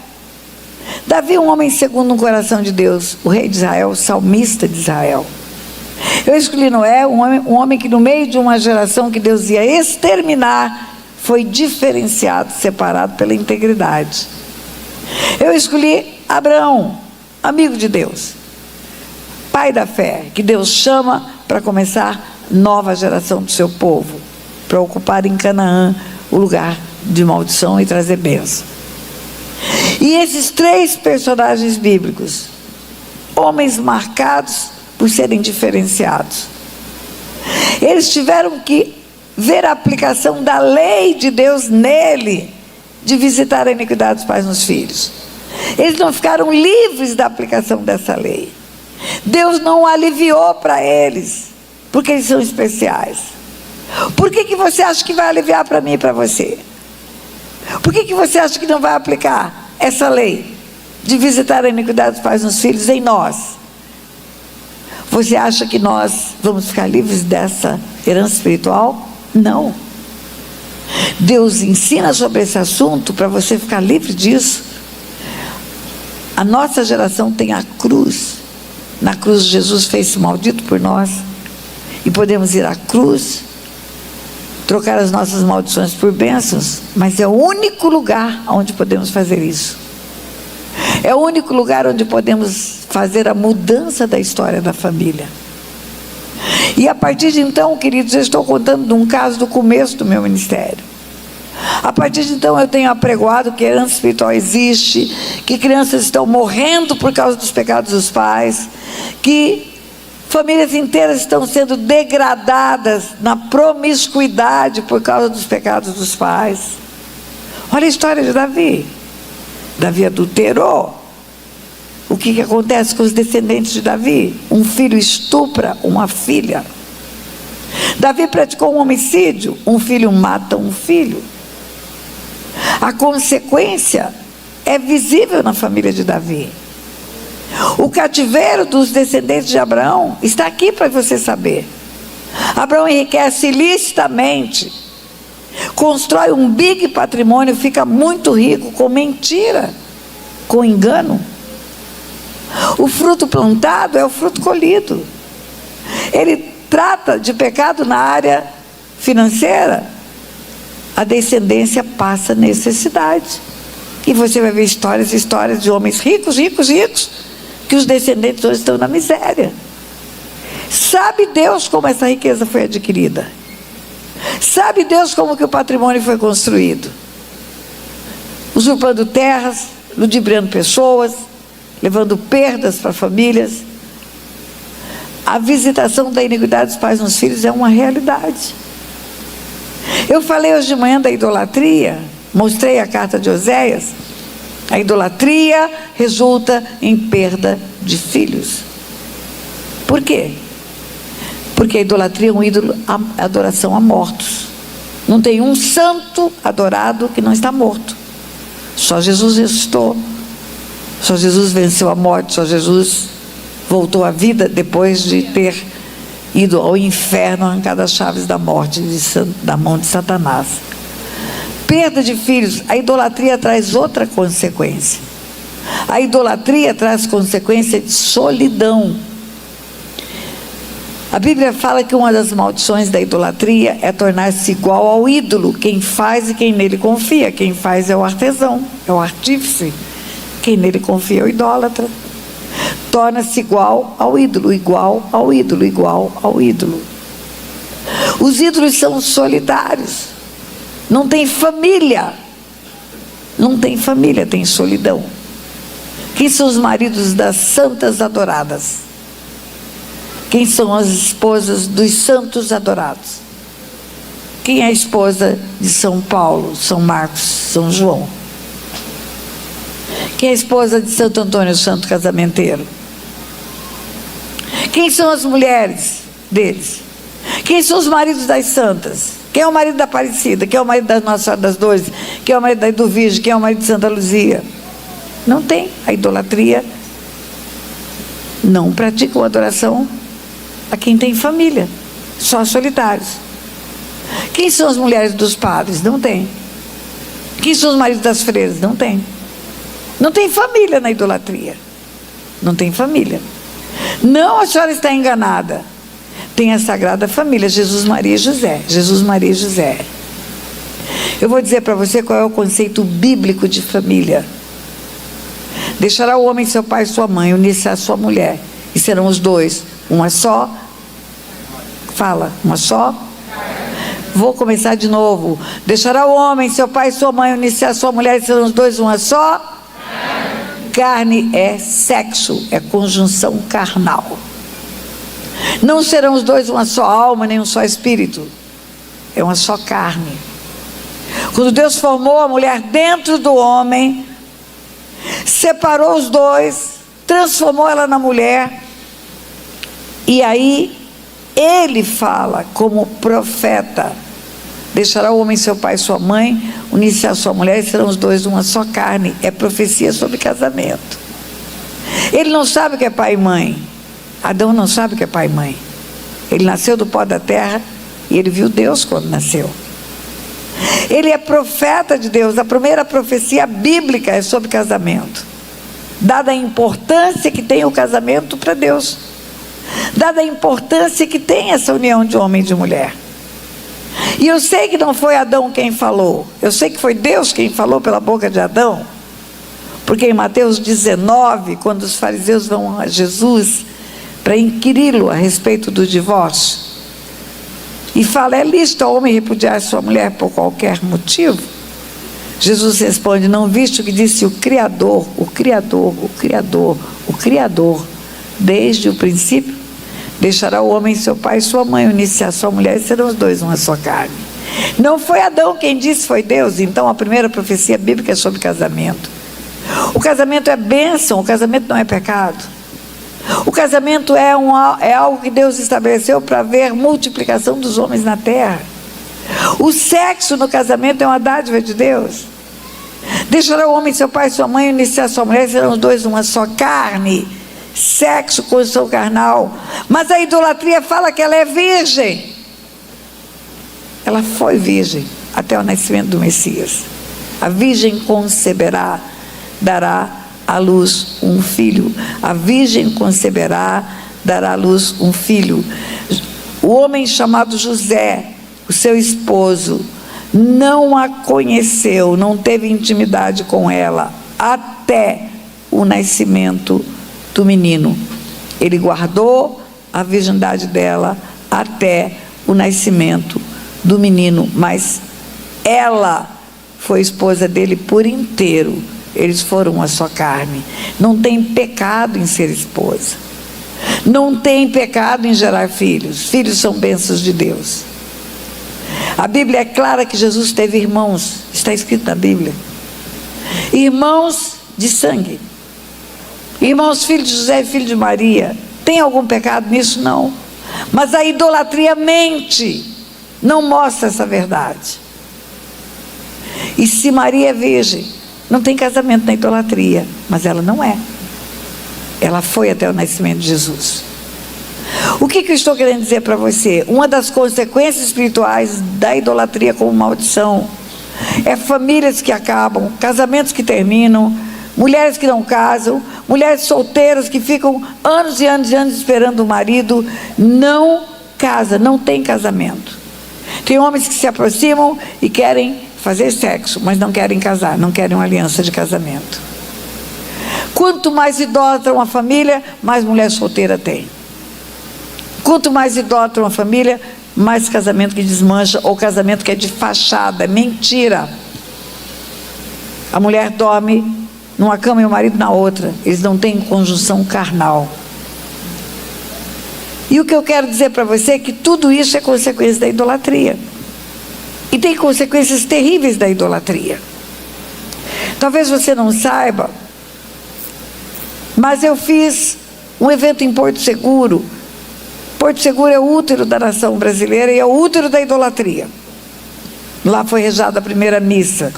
Davi, um homem segundo o coração de Deus, o rei de Israel, o salmista de Israel. Eu escolhi Noé, um homem que no meio de uma geração que Deus ia exterminar, foi diferenciado, separado pela integridade. Eu escolhi Abraão, amigo de Deus, pai da fé, que Deus chama para começar nova geração do seu povo, para ocupar em Canaã o lugar de maldição e trazer bênção. E esses 3 personagens bíblicos, homens marcados por serem diferenciados, eles tiveram que ver a aplicação da lei de Deus nele, de visitar a iniquidade dos pais nos filhos. Eles não ficaram livres da aplicação dessa lei. Deus não aliviou para eles, porque eles são especiais. Por que você acha que vai aliviar para mim e para você? Por que você acha que não vai aplicar essa lei de visitar a iniquidade dos pais nos filhos em nós? Você acha que nós vamos ficar livres dessa herança espiritual? Não. Deus ensina sobre esse assunto para você ficar livre disso. A nossa geração tem a cruz. Na cruz Jesus fez-se maldito por nós. E podemos ir à cruz, trocar as nossas maldições por bênçãos, mas é o único lugar onde podemos fazer isso. É o único lugar onde podemos fazer a mudança da história da família. E a partir de então, queridos, eu estou contando de um caso do começo do meu ministério. A partir de então eu tenho apregoado que a herança espiritual existe, que crianças estão morrendo por causa dos pecados dos pais, que Famílias inteiras estão sendo degradadas na promiscuidade por causa dos pecados dos pais. Olha a história de Davi. Davi adulterou. O que acontece com os descendentes de Davi? Um filho estupra uma filha. Davi praticou um homicídio. Um filho mata um filho. A consequência é visível na família de Davi. O cativeiro dos descendentes de Abraão está aqui para você saber. Abraão enriquece ilicitamente, constrói um big patrimônio, fica muito rico com mentira, com engano. O fruto plantado é o fruto colhido. Ele trata de pecado na área financeira. A descendência passa necessidade. E você vai ver histórias e histórias de homens ricos, que os descendentes hoje estão na miséria. Sabe Deus como essa riqueza foi adquirida? Sabe Deus como que o patrimônio foi construído? Usurpando terras, ludibriando pessoas, levando perdas para famílias. A visitação da iniquidade dos pais nos filhos é uma realidade. Eu falei hoje de manhã da idolatria, mostrei a carta de Oséias. A idolatria resulta em perda de filhos. Por quê? Porque a idolatria é um ídolo, a adoração a mortos. Não tem um santo adorado que não está morto. Só Jesus ressuscitou. Só Jesus venceu a morte. Só Jesus voltou à vida depois de ter ido ao inferno, arrancado as chaves da morte da mão de Satanás. Perda de filhos. A idolatria traz outra consequência. A idolatria traz consequência de solidão. A Bíblia fala que uma das maldições da idolatria é tornar-se igual ao ídolo. Quem faz e quem nele confia. Quem faz é o artesão, é o artífice. Quem nele confia é o idólatra. Torna-se igual ao ídolo, igual ao ídolo, igual ao ídolo. Os ídolos são solitários. Não tem família. Não tem família, tem solidão. Quem são os maridos das santas adoradas? Quem são as esposas dos santos adorados? Quem é a esposa de São Paulo, São Marcos, São João? Quem é a esposa de Santo Antônio, Santo Casamenteiro? Quem são as mulheres deles? Quem são os maridos das santas? Quem é o marido da Aparecida? Quem é o marido da Nossa Senhora das Dores? Quem é o marido da Eduvige? Quem é o marido de Santa Luzia? Não tem. A idolatria não pratica uma adoração a quem tem família, só solitários. Quem são as mulheres dos padres? Não tem. Quem são os maridos das freiras? Não tem. Não tem família na idolatria. Não tem família. Não, a senhora está enganada. Tem a Sagrada Família, Jesus, Maria e José. Jesus, Maria e José. Eu vou dizer para você qual é o conceito bíblico de família. Deixará o homem seu pai e sua mãe, unir-se à sua mulher, e serão os dois uma só. Fala, uma só. Vou começar de novo. Deixará o homem seu pai e sua mãe, unir-se à sua mulher, e serão os dois uma só. Carne é sexo, é conjunção carnal. Não serão os dois uma só alma, nem um só espírito. É uma só carne. Quando Deus formou a mulher dentro do homem, separou os dois, transformou ela na mulher, e aí ele fala como profeta: deixará o homem seu pai e sua mãe, unir-se à sua mulher, e serão os dois uma só carne. É profecia sobre casamento. Ele não sabe o que é pai e mãe. Adão não sabe o que é pai e mãe. Ele nasceu do pó da terra e ele viu Deus quando nasceu. Ele é profeta de Deus. A primeira profecia bíblica é sobre casamento, dada a importância que tem o casamento para Deus, dada a importância que tem essa união de homem e de mulher. E eu sei que não foi Adão quem falou, eu sei que foi Deus quem falou pela boca de Adão, porque em Mateus 19, quando os fariseus vão a Jesus para inquiri-lo a respeito do divórcio, e fala: é lícito ao homem repudiar sua mulher por qualquer motivo? Jesus responde: não viste o que disse o Criador, o Criador, o Criador, o Criador, desde o princípio? Deixará o homem seu pai e sua mãe, unir-se à sua mulher, e serão os dois uma só carne. Não foi Adão quem disse, foi Deus. Então a primeira profecia bíblica é sobre casamento. O casamento é bênção, o casamento não é pecado. O casamento é algo que Deus estabeleceu para haver multiplicação dos homens na terra. O sexo no casamento é uma dádiva de Deus. Deixará o homem seu pai e sua mãe, unir-se à sua mulher, serão os dois uma só carne. Sexo, condição carnal. Mas a idolatria fala que ela é virgem. Ela foi virgem até o nascimento do Messias. A virgem conceberá, dará à luz um filho. A virgem conceberá, dará à luz um filho. O homem chamado José, o seu esposo, não a conheceu, não teve intimidade com ela até o nascimento do menino. Ele guardou a virgindade dela até o nascimento do menino, mas ela foi esposa dele por inteiro. Eles foram uma só carne. Não tem pecado em ser esposa, não tem pecado em gerar filhos. Filhos são bênçãos de Deus. A Bíblia é clara que Jesus teve irmãos, está escrito na Bíblia, irmãos de sangue, irmãos, filho de José e filho de Maria. Tem algum pecado nisso? Não. Mas a idolatria mente, não mostra essa verdade. E se Maria é virgem, não tem casamento na idolatria, mas ela não é. Ela foi até o nascimento de Jesus. O que eu estou querendo dizer para você? Uma das consequências espirituais da idolatria como maldição é famílias que acabam, casamentos que terminam, mulheres que não casam, mulheres solteiras que ficam anos e anos e anos esperando o marido, não casa, não tem casamento. Tem homens que se aproximam e querem fazer sexo, mas não querem casar, não querem uma aliança de casamento. Quanto mais idólatra uma família, mais mulher solteira tem. Quanto mais idólatra uma família, mais casamento que desmancha, ou casamento que é de fachada, é mentira. A mulher dorme numa cama e o marido na outra, eles não têm conjunção carnal. E o que eu quero dizer para você é que tudo isso é consequência da idolatria. E tem consequências terríveis da idolatria. Talvez você não saiba, mas eu fiz um evento em Porto Seguro. Porto Seguro é o útero da nação brasileira e é o útero da idolatria. Lá foi rezada a primeira missa.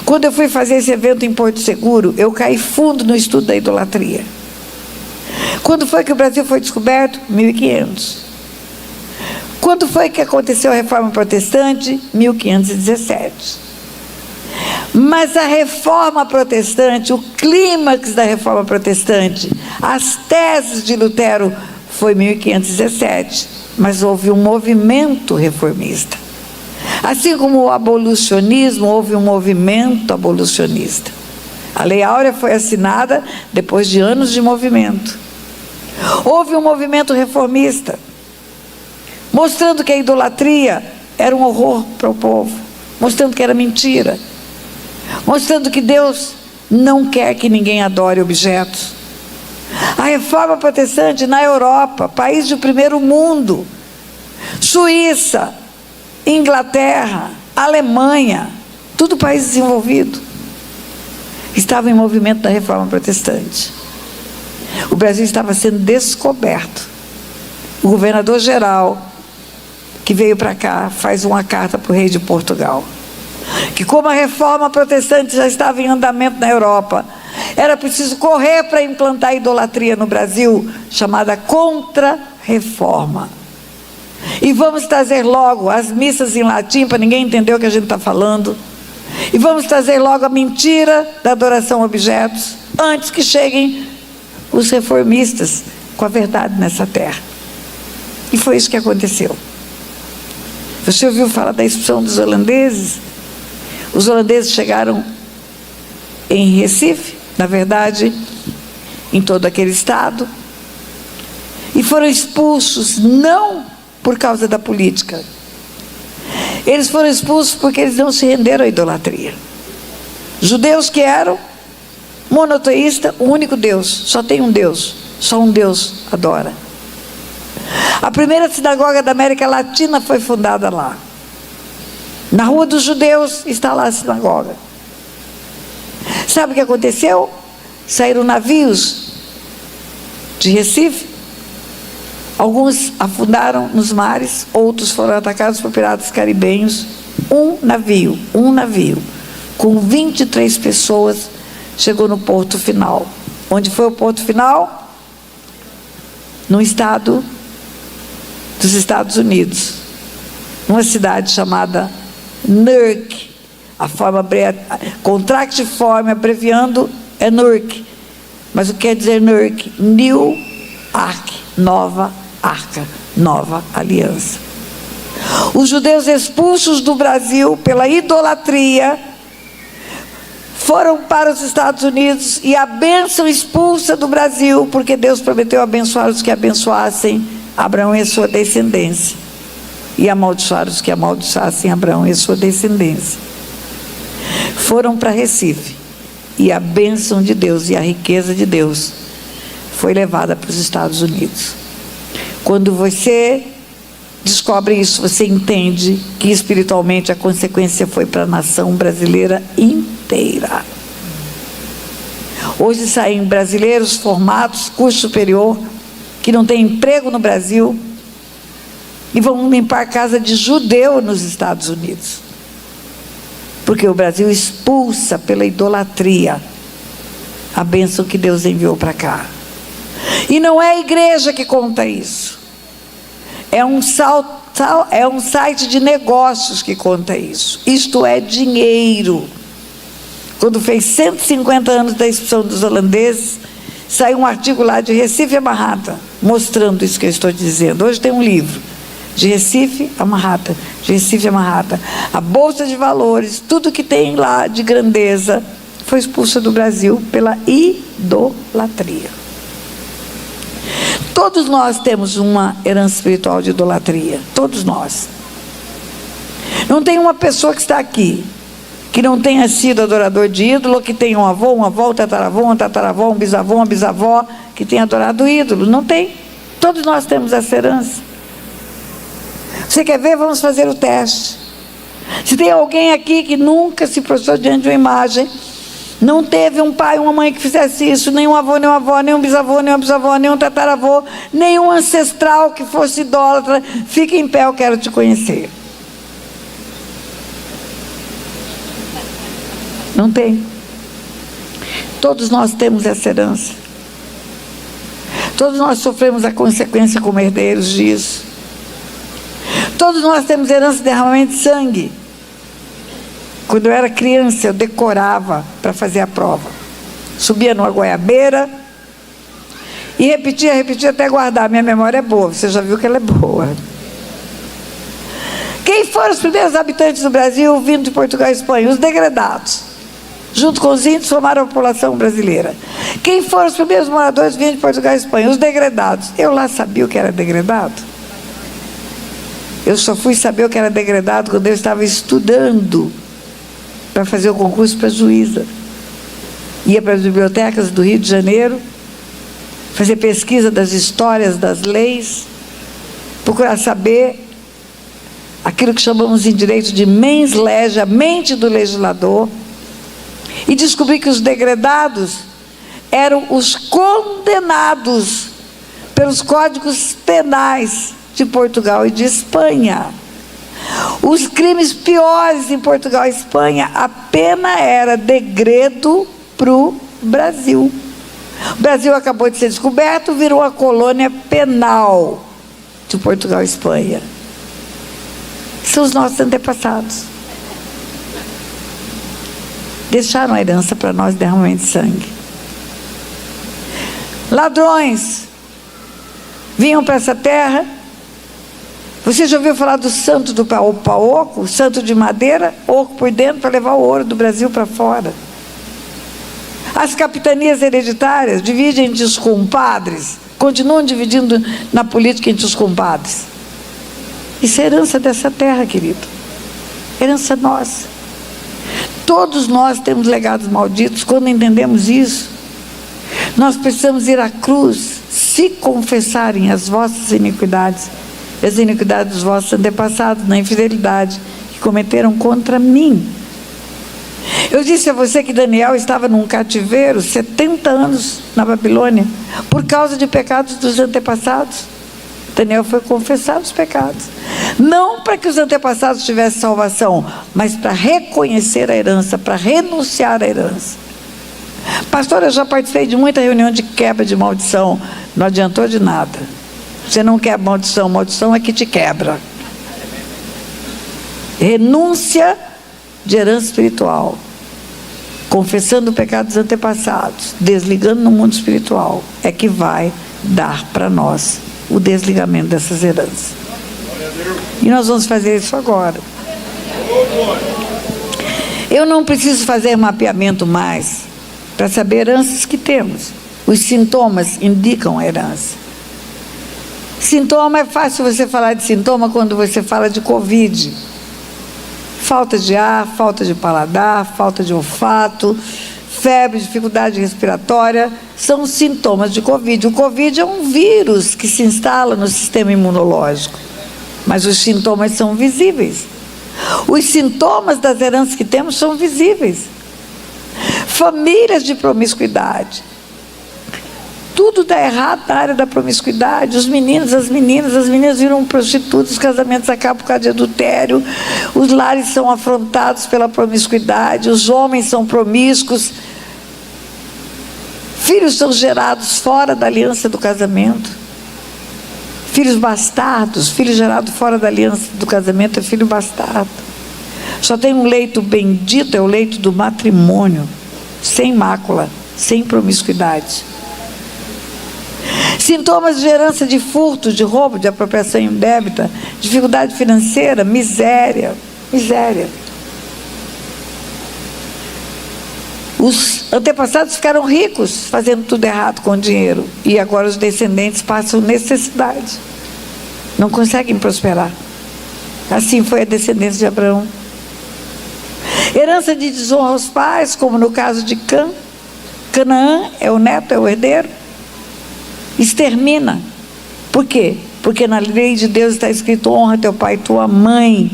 Quando eu fui fazer esse evento em Porto Seguro, eu caí fundo no estudo da idolatria. Quando foi que o Brasil foi descoberto? 1500. Quando foi que aconteceu a Reforma Protestante? 1517. Mas a Reforma Protestante, o clímax da Reforma Protestante, as teses de Lutero, foi 1517, mas houve um movimento reformista. Assim como o abolicionismo, houve um movimento abolicionista. A Lei Áurea foi assinada depois de anos de movimento. Houve um movimento reformista, mostrando que a idolatria era um horror para o povo, mostrando que era mentira, mostrando que Deus não quer que ninguém adore objetos. A Reforma Protestante na Europa, país do primeiro mundo, Suíça, Inglaterra, Alemanha, tudo país desenvolvido, estava em movimento da Reforma Protestante. O Brasil estava sendo descoberto. O governador-geral que veio para cá faz uma carta para o rei de Portugal, que como a Reforma Protestante já estava em andamento na Europa, era preciso correr para implantar a idolatria no Brasil, chamada Contra-Reforma. E vamos trazer logo as missas em latim, para ninguém entender o que a gente está falando. E vamos trazer logo a mentira da adoração a objetos, antes que cheguem os reformistas com a verdade nessa terra. E foi isso que aconteceu. Você ouviu falar da expulsão dos holandeses? Os holandeses chegaram em Recife, na verdade, em todo aquele estado, e foram expulsos não por causa da política. Eles foram expulsos porque eles não se renderam à idolatria. Judeus que eram monoteísta, o único Deus, só tem um Deus, só um Deus adora. A primeira sinagoga da América Latina foi fundada lá. Na Rua dos Judeus está lá a sinagoga. Sabe o que aconteceu? Saíram navios de Recife. Alguns afundaram nos mares, outros foram atacados por piratas caribenhos. Um navio, com 23 pessoas, chegou no porto final. Onde foi o porto final? No estado dos Estados Unidos, numa cidade chamada Newark. A forma contractiforme, abreviando, é Newark. Mas o que quer dizer Newark? New Ark, nova arca, nova aliança. Os judeus expulsos do Brasil pela idolatria foram para os Estados Unidos, e a bênção expulsa do Brasil, porque Deus prometeu abençoar os que abençoassem Abraão e a sua descendência, e amaldiçoar os que amaldiçoassem Abraão e a sua descendência. Foram para Recife, e a bênção de Deus e a riqueza de Deus foi levada para os Estados Unidos. Quando você descobre isso, você entende que espiritualmente a consequência foi para a nação brasileira inteira. Hoje saem brasileiros formados, curso superior, que não têm emprego no Brasil, e vão limpar a casa de judeu nos Estados Unidos, porque o Brasil expulsa pela idolatria a bênção que Deus enviou para cá. E não é a igreja que conta isso, é um site de negócios que conta isso. Isto é dinheiro. Quando fez 150 anos da expulsão dos holandeses, saiu um artigo lá de Recife a Manhattan, mostrando isso que eu estou dizendo. Hoje tem um livro, de Recife a Manhattan, de Recife a Manhattan. A Bolsa de Valores, tudo que tem lá de grandeza, foi expulsa do Brasil pela idolatria. Todos nós temos uma herança espiritual de idolatria, todos nós. Não tem uma pessoa que está aqui que não tenha sido adorador de ídolo, que tenha um avô, uma avó, um tataravó, um bisavô, uma bisavó que tenha adorado ídolo. Não tem. Todos nós temos essa herança. Você quer ver? Vamos fazer o teste. Se tem alguém aqui que nunca se prostrou diante de uma imagem, não teve um pai, uma mãe que fizesse isso, nem um avô, nem uma avó, nem um bisavô, nem uma bisavó, nem um tataravô, nenhum ancestral que fosse idólatra, fique em pé, eu quero te conhecer. Não tem. Todos nós temos essa herança. Todos nós sofremos a consequência como herdeiros disso. Todos nós temos herança de derramamento de sangue. Quando eu era criança, eu decorava para fazer a prova. Subia numa goiabeira e repetia até guardar. Minha memória é boa, você já viu que ela é boa. Quem foram os primeiros habitantes do Brasil vindo de Portugal e Espanha? Os degredados. Junto com os índios, formaram a população brasileira. Quem foram os primeiros moradores vindo de Portugal e Espanha? Os degredados. Eu lá sabia o que era degredado. Eu só fui saber o que era degredado quando eu estava estudando para fazer o concurso para juíza. Ia para as bibliotecas do Rio de Janeiro, fazer pesquisa das histórias, das leis, procurar saber aquilo que chamamos em direito de mens legem, a mente do legislador, e descobri que os degredados eram os condenados pelos códigos penais de Portugal e de Espanha. Os crimes piores em Portugal e Espanha, a pena era degredo para o Brasil. O Brasil acabou de ser descoberto, virou a colônia penal de Portugal e Espanha. São os nossos antepassados. Deixaram a herança para nós, derramamento de sangue. Ladrões vinham para essa terra. Você já ouviu falar do santo do Paoco, o santo de madeira, oco por dentro, para levar o ouro do Brasil para fora? As capitanias hereditárias dividem entre os compadres, continuam dividindo na política entre os compadres. Isso é herança dessa terra, querido. Herança nossa. Todos nós temos legados malditos. Quando entendemos isso, nós precisamos ir à cruz se confessarem as vossas iniquidades, e as iniquidades dos vossos antepassados, na infidelidade que cometeram contra mim. Eu disse a você que Daniel estava num cativeiro 70 anos na Babilônia, por causa de pecados dos antepassados. Daniel foi confessar os pecados, não para que os antepassados tivessem salvação, mas para reconhecer a herança, para renunciar à herança. Pastor, eu já participei de muita reunião de quebra de maldição, não adiantou de nada. Você não quer maldição, maldição é que te quebra. Renúncia de herança espiritual, confessando o pecado dos antepassados, desligando no mundo espiritual, é que vai dar para nós o desligamento dessas heranças. E nós vamos fazer isso agora. Eu não preciso fazer mapeamento mais para saber heranças que temos. Os sintomas indicam a herança. Sintoma, é fácil você falar de sintoma quando você fala de Covid. Falta de ar, falta de paladar, falta de olfato, febre, dificuldade respiratória, são sintomas de Covid. O Covid é um vírus que se instala no sistema imunológico, mas os sintomas são visíveis. Os sintomas das heranças que temos são visíveis. Famílias de promiscuidade. Tudo dá errado na área da promiscuidade. Os meninos, as meninas viram prostitutas, os casamentos acabam por causa de adultério, os lares são afrontados pela promiscuidade, os homens são promíscuos, filhos são gerados fora da aliança do casamento, filhos bastardos, filho gerado fora da aliança do casamento é filho bastardo. Só tem um leito bendito, é o leito do matrimônio, sem mácula, sem promiscuidade. Sintomas de herança de furto, de roubo, de apropriação indébita, dificuldade financeira, miséria. Os antepassados ficaram ricos fazendo tudo errado com o dinheiro, e agora os descendentes passam necessidade, não conseguem prosperar. Assim foi a descendência de Abraão. Herança de desonra aos pais, como no caso de Canaã, é o neto, é o herdeiro. Extermina. Por quê? Porque na lei de Deus está escrito: honra teu pai e tua mãe,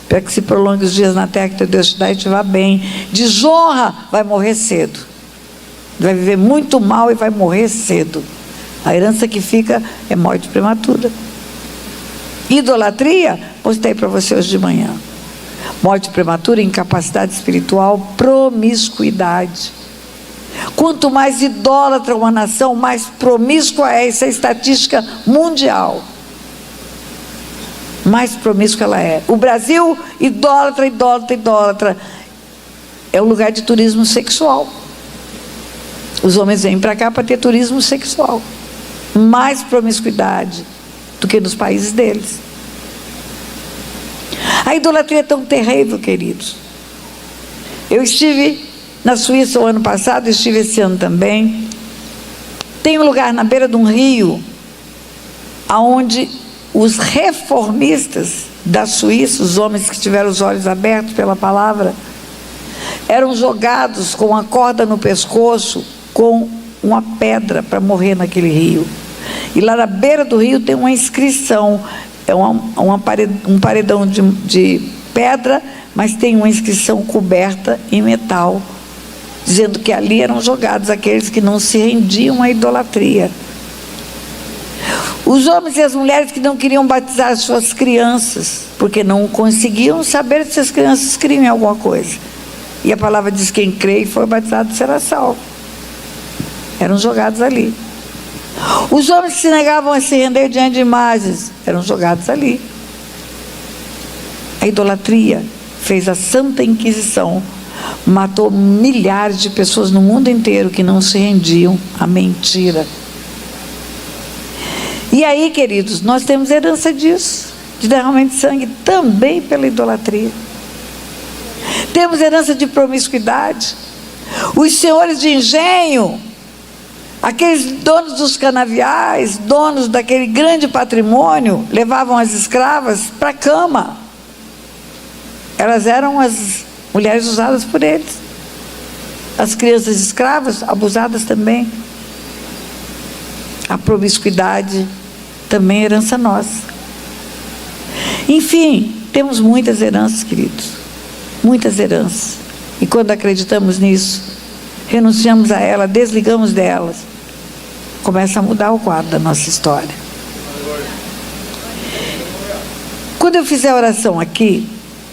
para que se prolongue os dias na terra que teu Deus te dá e te vá bem. Desonra, vai morrer cedo, vai viver muito mal e vai morrer cedo. A herança que fica é morte prematura. Idolatria, postei para você hoje de manhã: morte prematura, incapacidade espiritual, promiscuidade. Quanto mais idólatra uma nação, mais promíscua é. Essa estatística mundial. Mais promíscua ela é. O Brasil, idólatra. É um lugar de turismo sexual. Os homens vêm para cá para ter turismo sexual. Mais promiscuidade do que nos países deles. A idolatria é tão terrível, queridos. Eu estive na Suíça o ano passado, estive esse ano também. Tem um lugar na beira de um rio, onde os reformistas da Suíça, os homens que tiveram os olhos abertos pela palavra, eram jogados com uma corda no pescoço, com uma pedra para morrer naquele rio. E lá na beira do rio tem uma inscrição, é um paredão de pedra, mas tem uma inscrição coberta em metal, dizendo que ali eram jogados aqueles que não se rendiam à idolatria. Os homens e as mulheres que não queriam batizar as suas crianças, porque não conseguiam saber se as crianças criam em alguma coisa. E a palavra diz: quem crê e for batizado será salvo. Eram jogados ali. Os homens que se negavam a se render diante de imagens, eram jogados ali. A idolatria fez a Santa Inquisição, matou milhares de pessoas no mundo inteiro que não se rendiam à mentira. E aí, queridos, nós temos herança disso, de derramamento de sangue, também pela idolatria. Temos herança de promiscuidade. Os senhores de engenho, aqueles donos dos canaviais, donos daquele grande patrimônio, levavam as escravas para a cama. Elas eram as mulheres usadas por eles. As crianças escravas, abusadas também. A promiscuidade também é herança nossa. Enfim, temos muitas heranças, queridos. Muitas heranças. E quando acreditamos nisso, renunciamos a elas, desligamos delas, começa a mudar o quadro da nossa história. Quando eu fizer a oração aqui,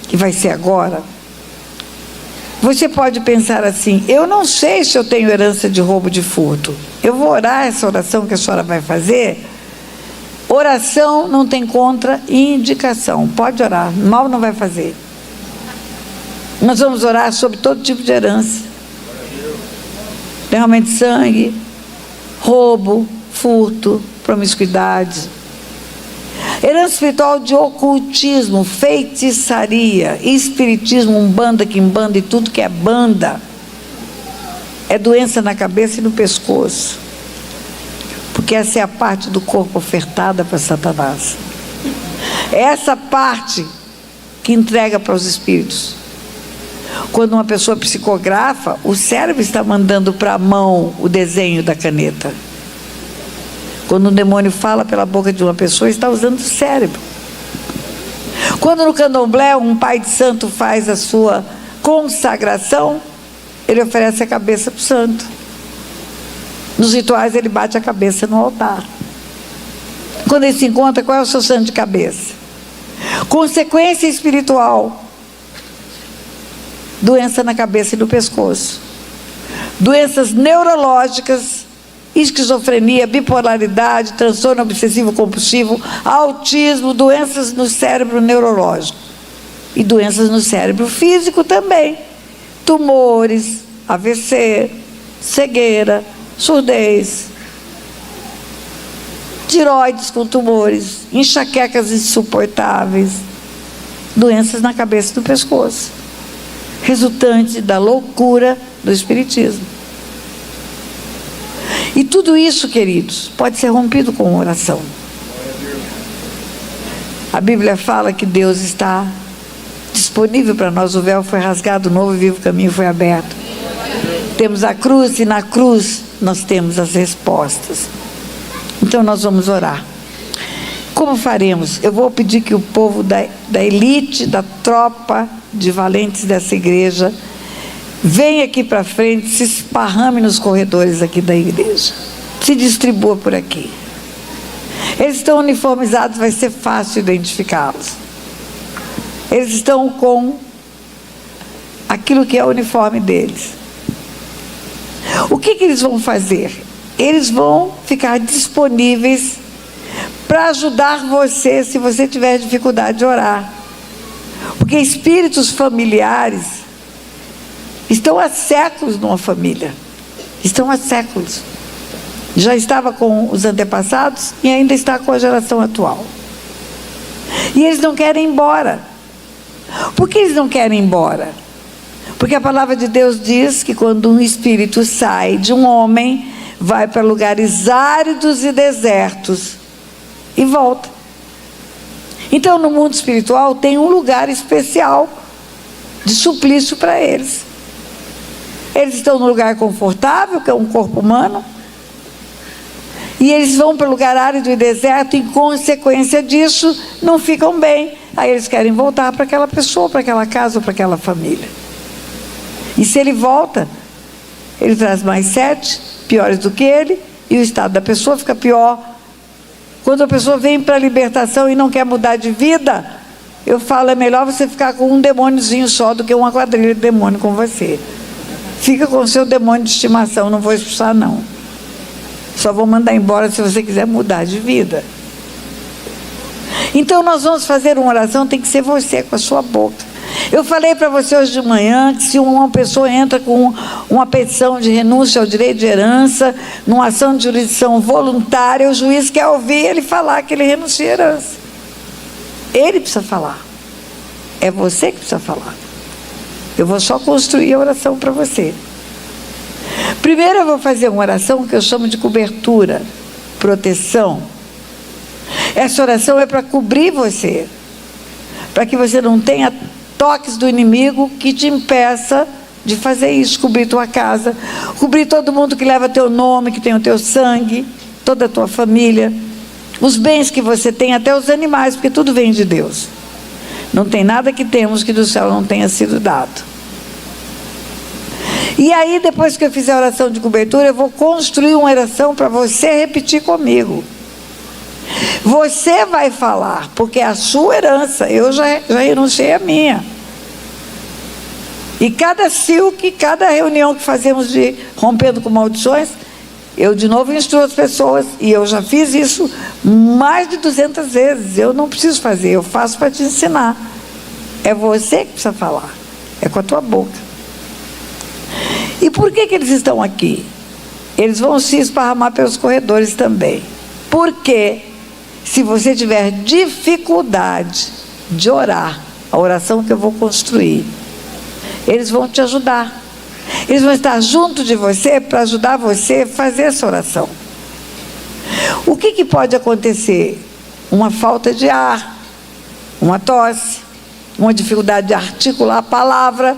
que vai ser agora, você pode pensar assim: eu não sei se eu tenho herança de roubo, de furto. Eu vou orar essa oração que a senhora vai fazer. Oração não tem contraindicação. Pode orar, mal não vai fazer. Nós vamos orar sobre todo tipo de herança. Derramamento de sangue, roubo, furto, promiscuidade. Herança espiritual de ocultismo, feitiçaria, espiritismo, umbanda, quimbanda e tudo que é banda. É doença na cabeça e no pescoço. Porque essa é a parte do corpo ofertada para Satanás. É essa parte que entrega para os espíritos. Quando uma pessoa psicografa, o cérebro está mandando para a mão o desenho da caneta. Quando um demônio fala pela boca de uma pessoa, está usando o cérebro. Quando no candomblé um pai de santo faz a sua consagração, ele oferece a cabeça para o santo. Nos rituais ele bate a cabeça no altar. Quando ele se encontra, qual é o seu santo de cabeça? Consequência espiritual: doença na cabeça e no pescoço. Doenças neurológicas: esquizofrenia, bipolaridade, transtorno obsessivo compulsivo, autismo, doenças no cérebro neurológico. E doenças no cérebro físico também. Tumores, AVC, cegueira, surdez, tireoides com tumores, enxaquecas insuportáveis, doenças na cabeça e no pescoço, resultante da loucura do espiritismo. E tudo isso, queridos, pode ser rompido com oração. A Bíblia fala que Deus está disponível para nós. O véu foi rasgado, o novo e vivo caminho foi aberto. Temos a cruz e na cruz nós temos as respostas. Então nós vamos orar. Como faremos? Eu vou pedir que o povo da elite, da tropa de valentes dessa igreja, venha aqui para frente, se esparrame nos corredores aqui da igreja. Se distribua por aqui. Eles estão uniformizados, vai ser fácil identificá-los. Eles estão com aquilo que é o uniforme deles. O que eles vão fazer? Eles vão ficar disponíveis para ajudar você se você tiver dificuldade de orar. Porque espíritos familiares estão há séculos numa família. Estão há séculos. Já estava com os antepassados e ainda está com a geração atual. E eles não querem ir embora. Por que eles não querem ir embora? Porque a palavra de Deus diz que quando um espírito sai de um homem, vai para lugares áridos e desertos e volta. Então no mundo espiritual tem um lugar especial de suplício para eles. Eles estão num lugar confortável, que é um corpo humano, e eles vão para o lugar árido e deserto, e em consequência disso não ficam bem. Aí eles querem voltar para aquela pessoa, para aquela casa ou para aquela família. E se ele volta, ele traz mais 7 piores do que ele, e o estado da pessoa fica pior. Quando a pessoa vem para a libertação e não quer mudar de vida, eu falo, é melhor você ficar com um demôniozinho só do que uma quadrilha de demônio com você. Fica com o seu demônio de estimação, não vou expulsar não. Só vou mandar embora se você quiser mudar de vida. Então nós vamos fazer uma oração, tem que ser você com a sua boca. Eu falei para você hoje de manhã que se uma pessoa entra com uma petição de renúncia ao direito de herança, numa ação de jurisdição voluntária, o juiz quer ouvir ele falar que ele renuncia à herança. Ele precisa falar. É você que precisa falar. Eu vou só construir a oração para você. Primeiro eu vou fazer uma oração que eu chamo de cobertura, proteção. Essa oração é para cobrir você, para que você não tenha toques do inimigo que te impeça de fazer isso. Cobrir tua casa, cobrir todo mundo que leva teu nome, que tem o teu sangue, toda a tua família, os bens que você tem, até os animais, porque tudo vem de Deus. Não tem nada que temos que do céu não tenha sido dado. E aí, depois que eu fizer a oração de cobertura, eu vou construir uma oração para você repetir comigo. Você vai falar, porque é a sua herança. Eu já renunciei à minha. E cada silk, cada reunião que fazemos de Rompendo com Maldições, eu de novo instruo as pessoas, e eu já fiz isso mais de 200 vezes. Eu não preciso fazer, eu faço para te ensinar. É você que precisa falar, é com a tua boca. E por que eles estão aqui? Eles vão se esparramar pelos corredores também. Porque se você tiver dificuldade de orar, a oração que eu vou construir, eles vão te ajudar. Eles vão estar junto de você para ajudar você a fazer essa oração. O que pode acontecer? Uma falta de ar, uma tosse, uma dificuldade de articular a palavra,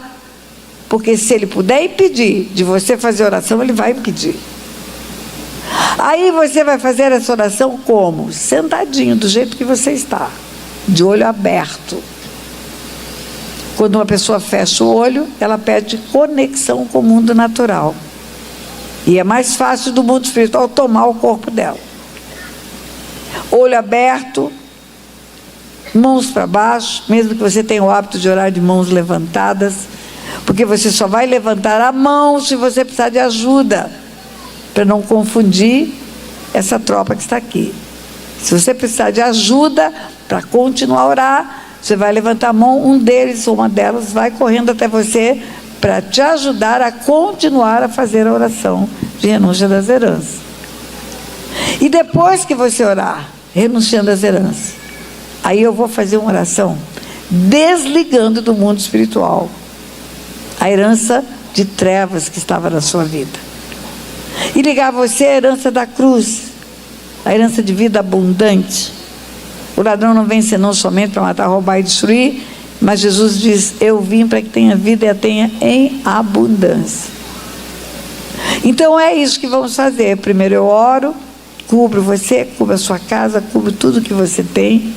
porque se ele puder impedir de você fazer oração, ele vai impedir. Aí você vai fazer essa oração como? Sentadinho, do jeito que você está, de olho aberto. Quando uma pessoa fecha o olho, ela perde conexão com o mundo natural. E é mais fácil do mundo espiritual tomar o corpo dela. Olho aberto, mãos para baixo, mesmo que você tenha o hábito de orar de mãos levantadas, porque você só vai levantar a mão se você precisar de ajuda, para não confundir essa tropa que está aqui. Se você precisar de ajuda para continuar a orar, você vai levantar a mão, um deles ou uma delas vai correndo até você para te ajudar a continuar a fazer a oração de renúncia das heranças. E depois que você orar, renunciando às heranças, aí eu vou fazer uma oração desligando do mundo espiritual a herança de trevas que estava na sua vida, e ligar você à herança da cruz, a herança de vida abundante. O ladrão não vem senão somente para matar, roubar e destruir, mas Jesus diz: eu vim para que tenha vida e a tenha em abundância. Então é isso que vamos fazer. Primeiro eu oro, cubro você, cubro a sua casa, cubro tudo que você tem.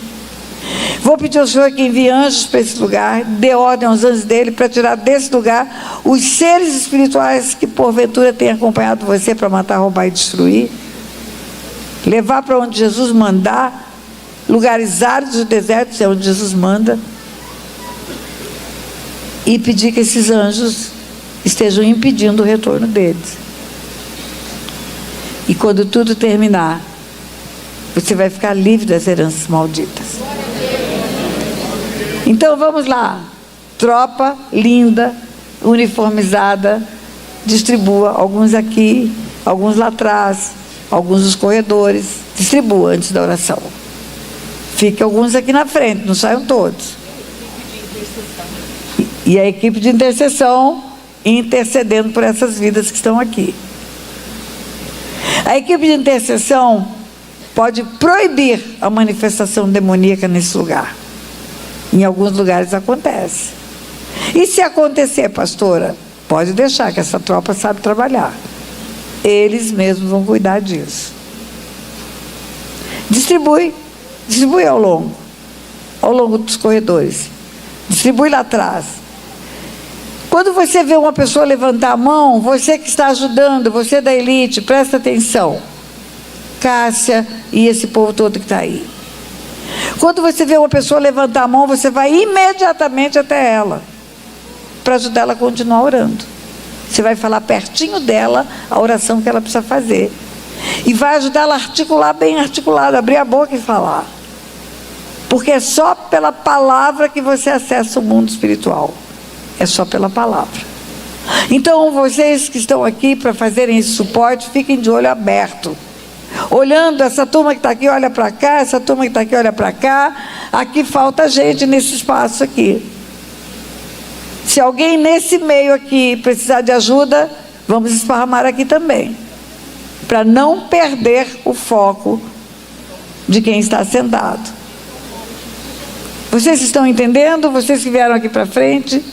Vou pedir ao Senhor que envie anjos para esse lugar, dê ordem aos anjos dele para tirar desse lugar os seres espirituais que porventura têm acompanhado você para matar, roubar e destruir. Levar para onde Jesus mandar, lugares áridos e desertos é onde Jesus manda, e pedir que esses anjos estejam impedindo o retorno deles. E quando tudo terminar, você vai ficar livre das heranças malditas. Então vamos lá, tropa linda, uniformizada, distribua, alguns aqui, alguns lá atrás, alguns nos corredores, distribua antes da oração. Fique alguns aqui na frente, não saiam todos. E a equipe de intercessão intercedendo por essas vidas que estão aqui. A equipe de intercessão pode proibir a manifestação demoníaca nesse lugar. Em alguns lugares acontece. E se acontecer, pastora, pode deixar que essa tropa sabe trabalhar. Eles mesmos vão cuidar disso. Distribui ao longo dos corredores. Distribui lá atrás. Quando você vê uma pessoa levantar a mão, você que está ajudando, você da elite, presta atenção. Cássia e esse povo todo que está aí. Quando você vê uma pessoa levantar a mão, você vai imediatamente até ela, para ajudar ela a continuar orando. Você vai falar pertinho dela a oração que ela precisa fazer. E vai ajudar ela a articular bem articulado, abrir a boca e falar. Porque é só pela palavra que você acessa o mundo espiritual. É só pela palavra. Então, vocês que estão aqui para fazerem esse suporte, fiquem de olho aberto. Olhando, essa turma que está aqui olha para cá, essa turma que está aqui olha para cá. Aqui falta gente nesse espaço aqui. Se alguém nesse meio aqui precisar de ajuda, vamos esparramar aqui também, para não perder o foco de quem está sentado. Vocês estão entendendo? Vocês que vieram aqui para frente,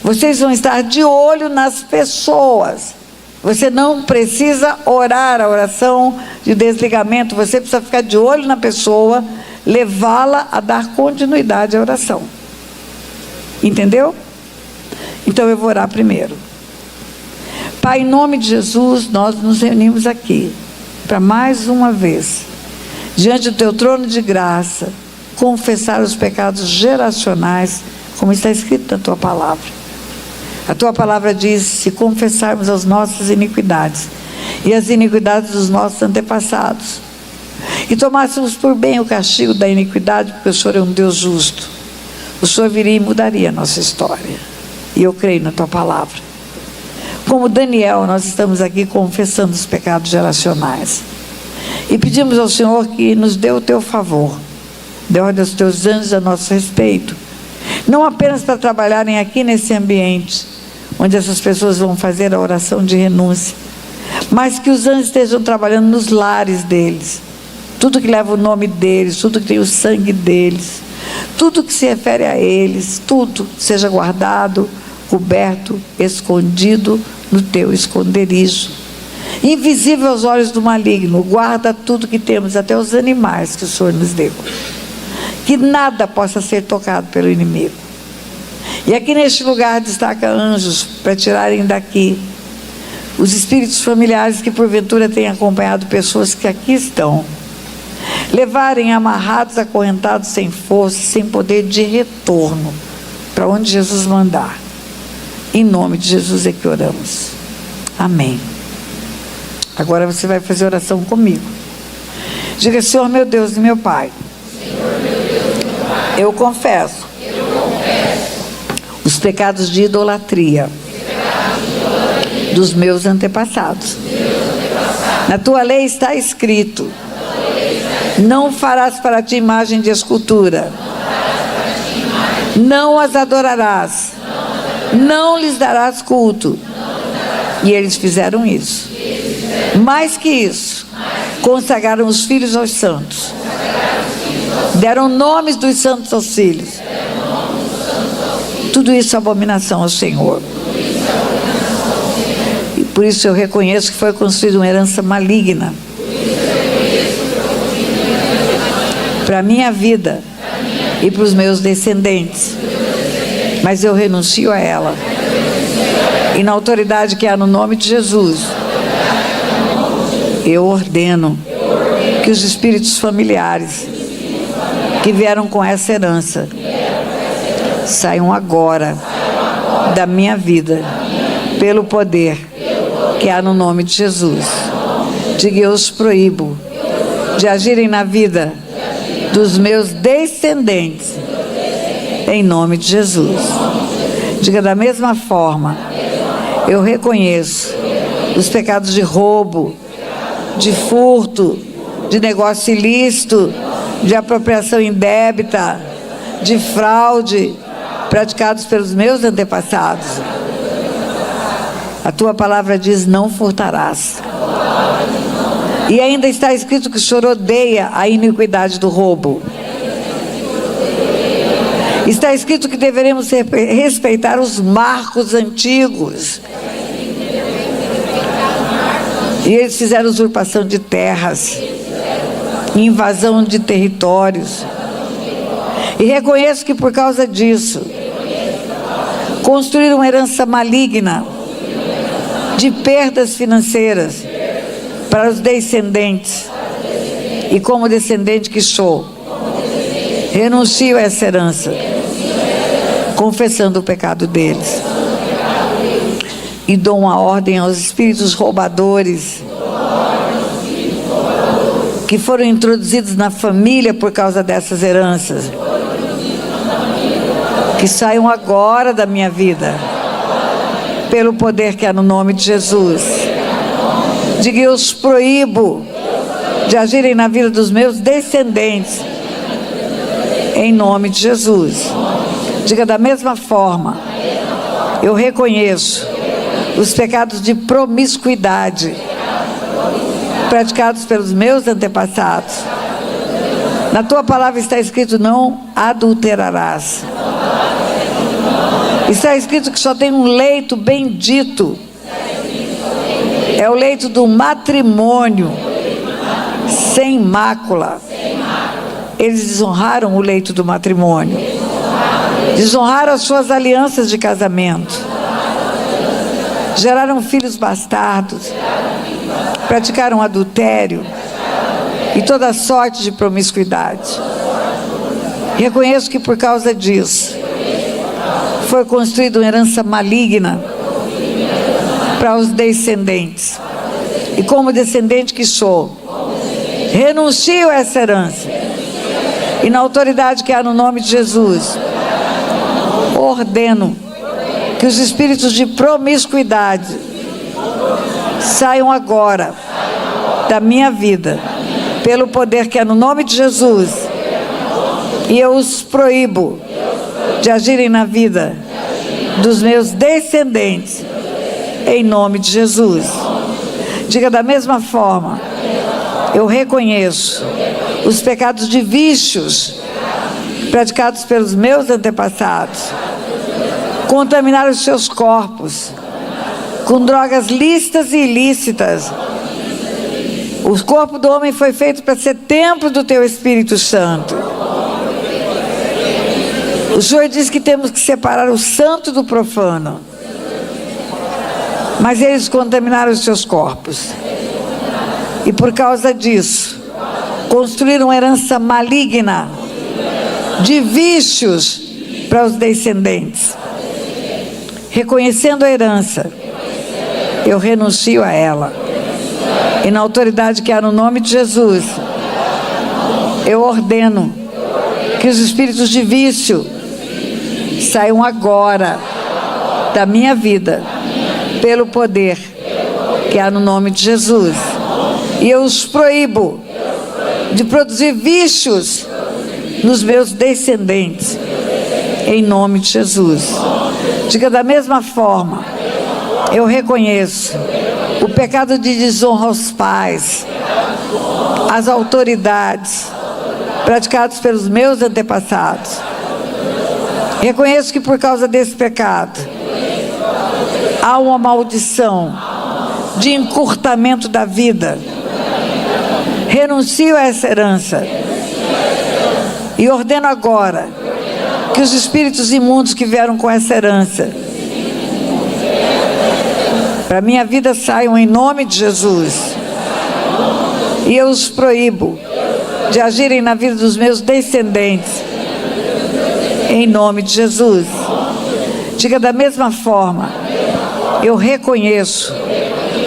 vocês vão estar de olho nas pessoas Você não precisa orar a oração de desligamento, você precisa ficar de olho na pessoa, levá-la a dar continuidade à oração. Entendeu? Então eu vou orar primeiro. Pai, em nome de Jesus, nós nos reunimos aqui para mais uma vez, diante do teu trono de graça, confessar os pecados geracionais, como está escrito na tua palavra. A tua palavra diz: se confessarmos as nossas iniquidades e as iniquidades dos nossos antepassados, e tomássemos por bem o castigo da iniquidade, porque o Senhor é um Deus justo, o Senhor viria e mudaria a nossa história. E eu creio na tua palavra. Como Daniel, nós estamos aqui confessando os pecados geracionais e pedimos ao Senhor que nos dê o teu favor, dê ordem aos teus anjos a nosso respeito, não apenas para trabalharem aqui nesse ambiente onde essas pessoas vão fazer a oração de renúncia, mas que os anjos estejam trabalhando nos lares deles, tudo que leva o nome deles, tudo que tem o sangue deles, tudo que se refere a eles, tudo seja guardado, coberto, escondido no teu esconderijo, invisível aos olhos do maligno. Guarda tudo que temos, até os animais que o Senhor nos deu, que nada possa ser tocado pelo inimigo. E aqui neste lugar destaca anjos para tirarem daqui os espíritos familiares que porventura têm acompanhado pessoas que aqui estão, levarem amarrados, acorrentados, sem força, sem poder de retorno, para onde Jesus mandar. Em nome de Jesus é que oramos. Amém. Agora você vai fazer oração comigo. Diga: Senhor meu Deus e meu Pai, eu confesso os pecados de idolatria dos meus antepassados. Na tua lei está escrito: não farás para ti imagem de escultura, não as adorarás, não lhes darás culto. E eles fizeram isso. Mais que isso, consagraram os filhos aos santos, deram nomes dos santos aos filhos. Tudo isso é abominação ao Senhor. E por isso eu reconheço que foi construída uma herança maligna para a minha vida e para os meus descendentes. Mas eu renuncio a ela. E na autoridade que há no nome de Jesus, eu ordeno que os espíritos familiares que vieram com essa herança saiam agora da minha vida, pelo poder que há no nome de Jesus. Diga: eu os proíbo de agirem na vida dos meus descendentes, em nome de Jesus. Diga: da mesma forma, eu reconheço os pecados de roubo, de furto, de negócio ilícito, de apropriação indébita, de fraude, praticados pelos meus antepassados. A tua palavra diz: não furtarás. E ainda está escrito que o Senhor odeia a iniquidade do roubo. Está escrito que deveremos respeitar os marcos antigos. E eles fizeram usurpação de terras, invasão de territórios. E reconheço que por causa disso construíram uma herança maligna de perdas financeiras para os descendentes. E como descendente que sou, renuncio a essa herança, confessando o pecado deles. E dou uma ordem aos espíritos roubadores que foram introduzidos na família por causa dessas heranças, que saiam agora da minha vida, pelo poder que há no nome de Jesus. Diga: eu os proíbo de agirem na vida dos meus descendentes, em nome de Jesus. Diga: da mesma forma, eu reconheço os pecados de promiscuidade praticados pelos meus antepassados. Na tua palavra está escrito: não adulterarás. Está escrito que só tem um leito bendito É o leito do matrimônio sem mácula. Eles desonraram o leito do matrimônio. Desonraram as suas alianças de casamento. Geraram filhos bastardos. Praticaram adultério e toda sorte de promiscuidade. Reconheço que por causa disso foi construída uma herança maligna para os descendentes. E como descendente que sou, renuncio a essa herança. E na autoridade que há no nome de Jesus, ordeno que os espíritos de promiscuidade saiam agora da minha vida, pelo poder que há no nome de Jesus. E eu os proíbo de agirem na vida dos meus descendentes, em nome de Jesus. Diga da mesma forma: eu reconheço os pecados de vícios praticados pelos meus antepassados. Contaminaram os seus corpos com drogas lícitas e ilícitas. O corpo do homem foi feito para ser templo do teu Espírito Santo. O Senhor diz que temos que separar o santo do profano. Mas eles contaminaram os seus corpos. E por causa disso, construíram uma herança maligna de vícios para os descendentes. Reconhecendo a herança, eu renuncio a ela. E na autoridade que há no nome de Jesus, eu ordeno que os espíritos de vício saiam agora da minha vida, pelo poder que há no nome de Jesus. E eu os proíbo de produzir vícios nos meus descendentes, em nome de Jesus. Diga da mesma forma: eu reconheço o pecado de desonra aos pais, às autoridades, praticados pelos meus antepassados. Reconheço que por causa desse pecado há uma maldição de encurtamento da vida. Renuncio a essa herança e ordeno agora que os espíritos imundos que vieram com essa herança para minha vida saiam em nome de Jesus. E eu os proíbo de agirem na vida dos meus descendentes, em nome de Jesus. Diga da mesma forma: eu reconheço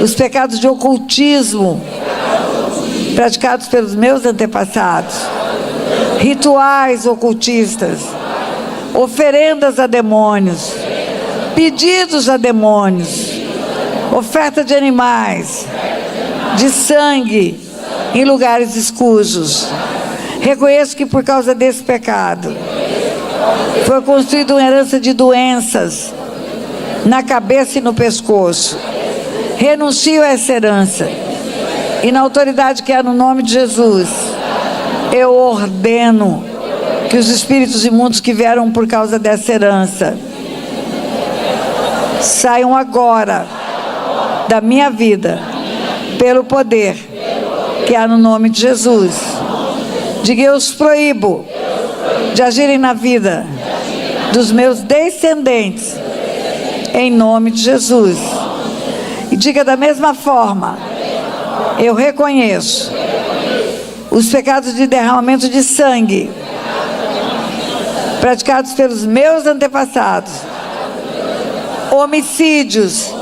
os pecados de ocultismo praticados pelos meus antepassados, rituais ocultistas, oferendas a demônios, pedidos a demônios, oferta de animais, de sangue em lugares escusos. Reconheço que por causa desse pecado foi construída uma herança de doenças na cabeça e no pescoço. Renuncio a essa herança. E na autoridade que há no nome de Jesus, eu ordeno que os espíritos imundos que vieram por causa dessa herança saiam agora da minha vida, pelo poder que há no nome de Jesus. Diga: eu os proíbo de agirem na vida dos meus descendentes, em nome de Jesus. E diga da mesma forma: eu reconheço os pecados de derramamento de sangue praticados pelos meus antepassados, homicídios,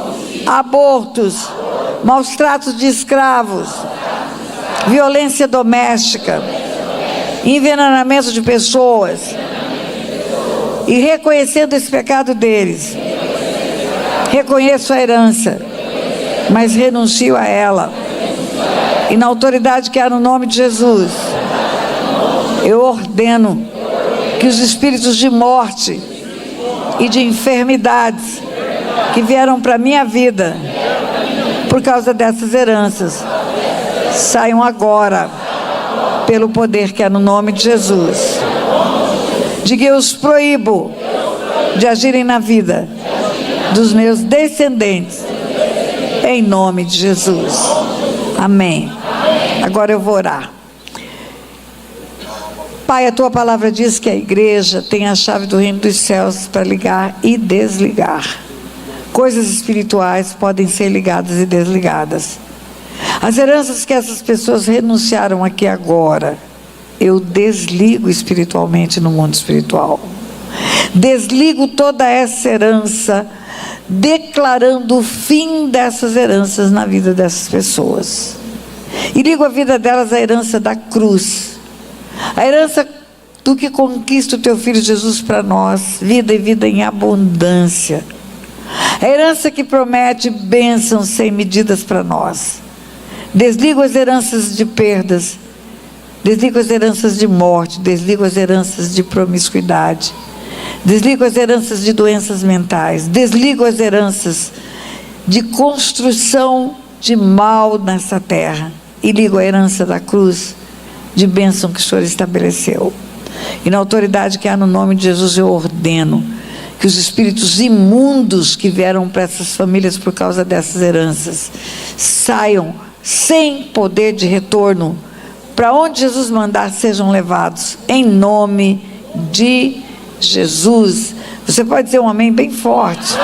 abortos, maus tratos de escravos, violência doméstica, envenenamento de pessoas. E reconhecendo esse pecado deles, reconheço a herança, mas renuncio a ela. E na autoridade que há no nome de Jesus, eu ordeno que os espíritos de morte e de enfermidades que vieram para a minha vida por causa dessas heranças saiam agora, pelo poder que há no nome de Jesus. Diga: eu os proíbo de agirem na vida dos meus descendentes, em nome de Jesus. Amém. Agora eu vou orar. Pai, a tua palavra diz que a igreja tem a chave do reino dos céus para ligar e desligar. Coisas espirituais podem ser ligadas e desligadas. As heranças que essas pessoas renunciaram aqui agora, eu desligo espiritualmente no mundo espiritual. Desligo toda essa herança, declarando o fim dessas heranças na vida dessas pessoas. E ligo a vida delas à herança da cruz. A herança do que conquista o teu Filho Jesus para nós, vida e vida em abundância. A herança que promete bênçãos sem medidas para nós. Desligo as heranças de perdas, desligo as heranças de morte, desligo as heranças de promiscuidade, desligo as heranças de doenças mentais, desligo as heranças de construção de mal nessa terra e ligo a herança da cruz de bênção que o Senhor estabeleceu. E na autoridade que há no nome de Jesus eu ordeno que os espíritos imundos que vieram para essas famílias por causa dessas heranças saiam sem poder de retorno, para onde Jesus mandar sejam levados, em nome de Jesus. Você pode dizer um amém bem forte?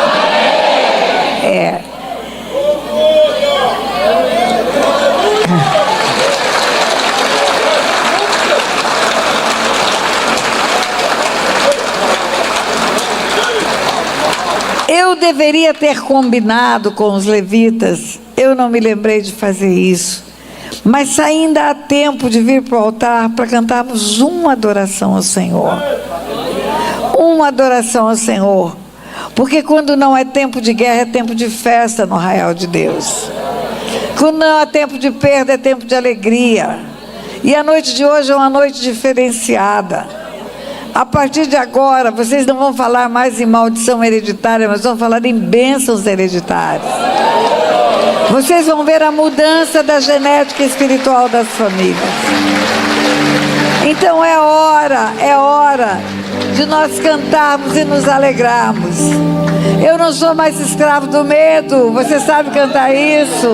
Eu deveria ter combinado com os levitas, eu não me lembrei de fazer isso, mas ainda há tempo de vir para o altar para cantarmos uma adoração ao Senhor. Uma adoração ao Senhor, porque quando não é tempo de guerra, é tempo de festa no arraial de Deus. Quando não é tempo de perda, é tempo de alegria. E a noite de hoje é uma noite diferenciada. A partir de agora, vocês não vão falar mais em maldição hereditária, mas vão falar em bênçãos hereditárias. Vocês vão ver a mudança da genética espiritual das famílias. Então é hora de nós cantarmos e nos alegrarmos. Eu não sou mais escravo do medo, você sabe cantar isso?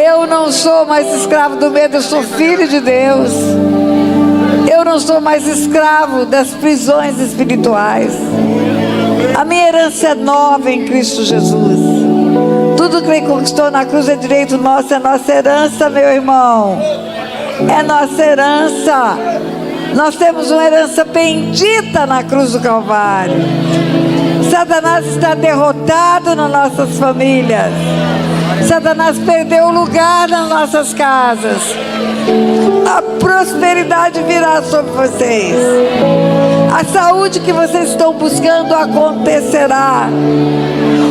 Eu não sou mais escravo do medo, eu sou filho de Deus. Eu não sou mais escravo das prisões espirituais. A minha herança é nova em Cristo Jesus. Tudo que Ele conquistou na cruz é direito nosso, é nossa herança, meu irmão. É nossa herança. Nós temos uma herança bendita na cruz do Calvário. Satanás está derrotado nas nossas famílias. Satanás perdeu o lugar nas nossas casas. A prosperidade virá sobre vocês. A saúde que vocês estão buscando acontecerá.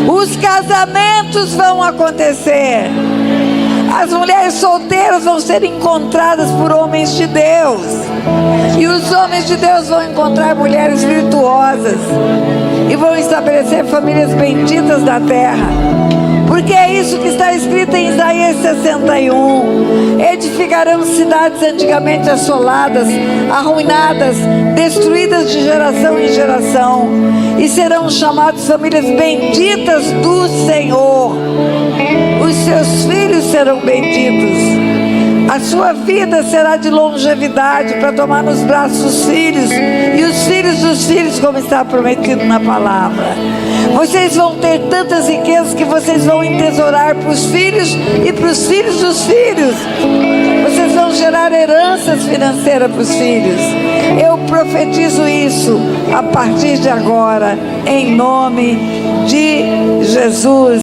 Os casamentos vão acontecer. As mulheres solteiras vão ser encontradas por homens de Deus. E os homens de Deus vão encontrar mulheres virtuosas. E vão estabelecer famílias benditas da terra. Porque é isso que está escrito em Isaías 61. Edificarão cidades antigamente assoladas, arruinadas, destruídas de geração em geração. E serão chamados famílias benditas do Senhor. Os seus filhos serão benditos. A sua vida será de longevidade para tomar nos braços os filhos e os filhos dos filhos, como está prometido na palavra. Vocês vão ter tantas riquezas que vocês vão entesourar para os filhos e para os filhos dos filhos. Vocês vão gerar heranças financeiras para os filhos. Eu profetizo isso a partir de agora, em nome de Jesus.